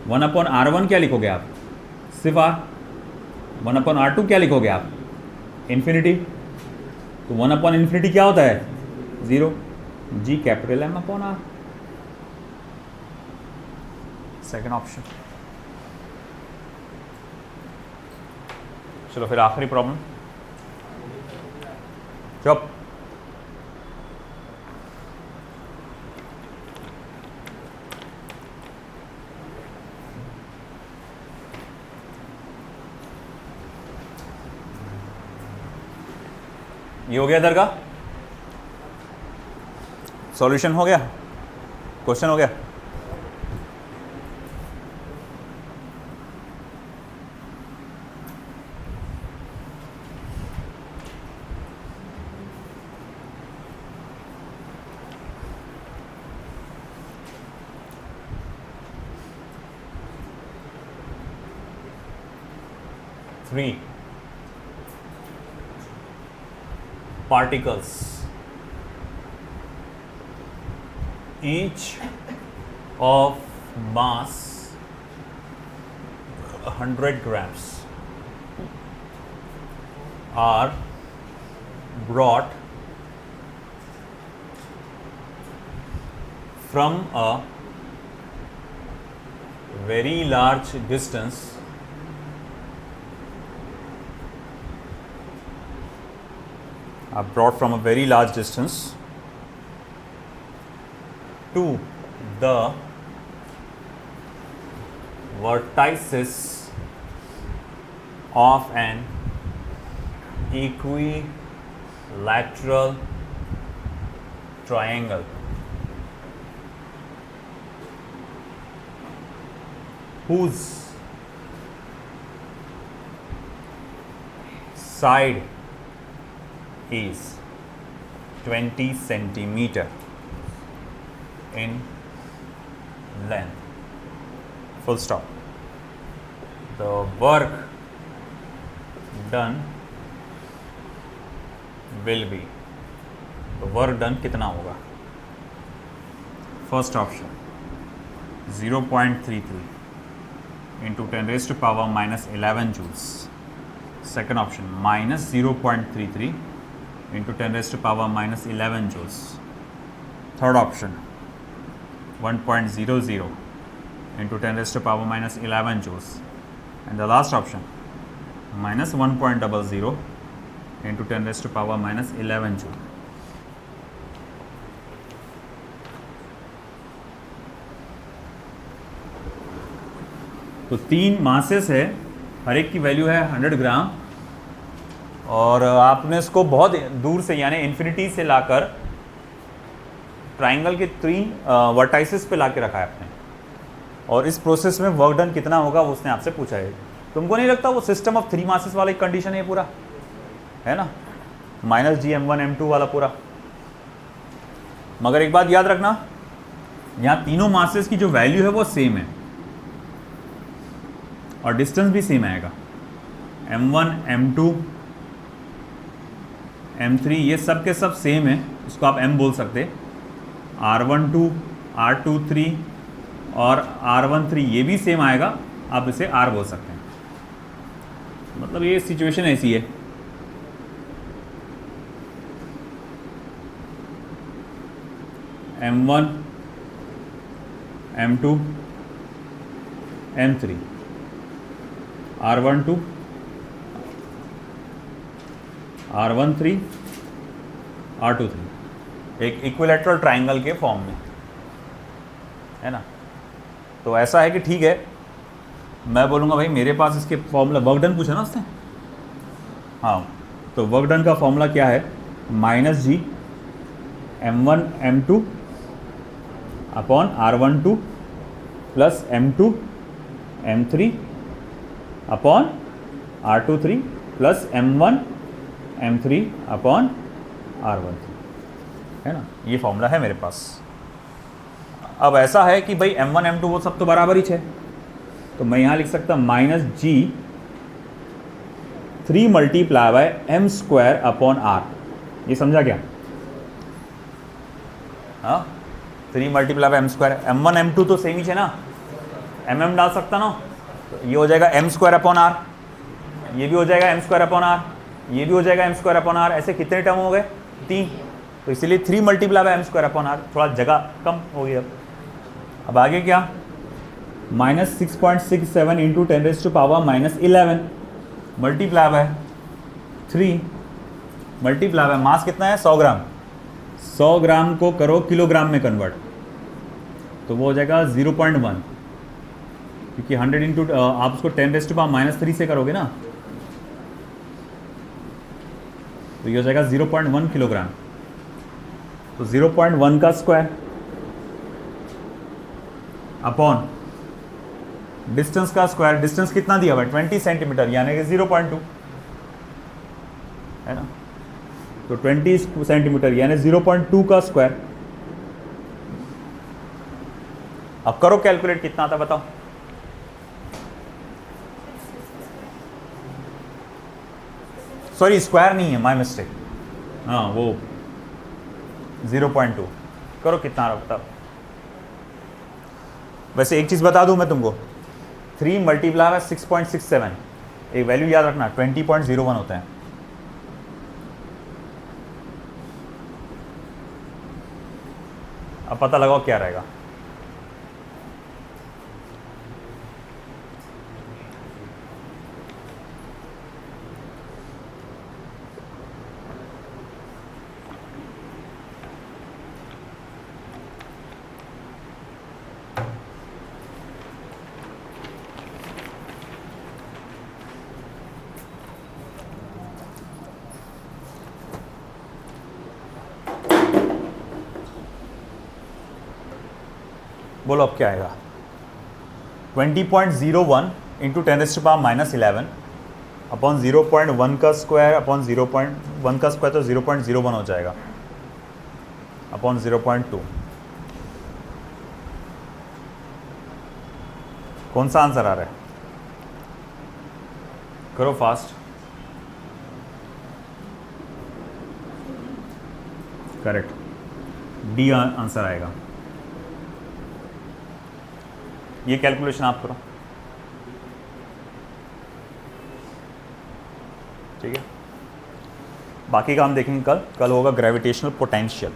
1 अपॉन R1 क्या लिखोगे आप? सिर्फ R. 1 अपॉन R2 क्या लिखोगे आप? इन्फिनिटी. तो 1 अपॉन इन्फिनिटी क्या होता है? 0. G capital M upon R. Second option. चलो फिर आखिरी प्रॉब्लम. चुप. ये हो गया इधर का सॉल्यूशन हो गया. क्वेश्चन हो गया. Three particles, each of mass 100 grams, are brought from a very large distance brought from a very large distance to the vertices of an equilateral triangle whose side is 20 centimeter in length. Full stop. The work done will be, तो work done कितना होगा? First option 0.33 into 10 raised to power minus 11 joules. Second option minus 0.33 into 10 raised to power minus 11 joules. Third option 1.00 into 10 raised to power minus 11 joules. And the last option minus 1.00 into 10 raised to power minus 11 joule. तो 3 masses है, हर एक की value है 100 ग्राम और आपने इसको बहुत दूर से यानी इन्फिनिटी से लाकर ट्राइंगल के 3 वर्टाइसेस पे लाके रखा है आपने. और इस प्रोसेस में वर्क डन कितना होगा वो उसने आपसे पूछा है. तुमको नहीं लगता वो सिस्टम ऑफ 3 मासेस वाला एक कंडीशन है ये पूरा, है ना, -gm1m2 वाला पूरा। मगर एक बात याद रखना, यहाँ तीनों मासेस की जो वैल्यू है वो सेम है और डिस्टेंस भी सेम आएगा। m1 m2 m3 ये सब के सब सेम है, इसको आप m बोल सकते। r12 r23 और r13 ये भी सेम आएगा, आप इसे r बोल सकते हैं। मतलब ये सिचुएशन ऐसी है। m1 m2 m3 r12 r13 r23 एक इक्विलैटरल ट्राइंगल के फॉर्म में, है ना। तो ऐसा है कि ठीक है, मैं बोलूँगा भाई मेरे पास इसके फॉर्मूला, वर्क डन पूछा ना उसने, हाँ, तो वर्क डन का फॉर्मूला क्या है, -g m1 m2 upon r12 plus m2 m3 upon r23 plus m1 m3 upon r13, है ना, ये फॉर्मूला है मेरे पास। अब ऐसा है कि भाई m1 m2 वो सब तो बराबर ही है, तो मैं यहाँ लिख सकता -g 3 multiply by m square upon r। ये समझा क्या? हाँ, 3 multiply by m square, m1 m2 तो सेम ही है ना, mm डाल सकता ना, तो ये हो जाएगा m स्क्वायर अपॉन r, ये भी हो जाएगा m स्क्वायर अपॉन r, ये भी हो जाएगा m स्क्वायर अपॉन r। ऐसे कितने टर्म हो गए? 3। तो इसीलिए 3 multiply by m square upon r, थोड़ा जगह कम हो गई। अब आगे क्या, -6.67 into 10⁻⁻11 multiply by 3 multiply by mass कितना है, 100 ग्राम। 100 ग्राम को करो किलोग्राम में कन्वर्ट, तो वो हो जाएगा 0.1, क्योंकि 100 इंटू आप उसको 10⁻³ से करोगे ना, तो ये हो जाएगा 0.1 किलोग्राम। तो 0.1 का स्क्वायर अपॉन डिस्टेंस का स्क्वायर, डिस्टेंस कितना दिया हुआ है 20 सेंटीमीटर, यानी कि 0.2, है ना, तो 20 सेंटीमीटर यानी 0.2 का स्क्वायर। अब करो कैलकुलेट, कितना आता बताओ। सॉरी स्क्वायर नहीं है, माय मिस्टेक, हाँ वो 0.2 करो, कितना आ रहा बताओ। वैसे एक चीज़ बता दूं मैं तुमको, 3 मल्टीप्लाई बाय 6.67, एक वैल्यू याद रखना 20.01 होता है। अब पता लगाओ क्या रहेगा। बोलो अब क्या आएगा, 20.01 इंटू 10⁻⁻11 अपॉन 0.1 का स्क्वायर अपॉन 0.1 का स्क्वायर, तो 0.01 हो जाएगा अपॉन 0.2। कौन सा आंसर आ रहा है, करो फास्ट। करेक्ट, डी आंसर आएगा। ये कैलकुलेशन आप करो, ठीक है। बाकी का हम देखेंगे कल होगा ग्रेविटेशनल पोटेंशियल।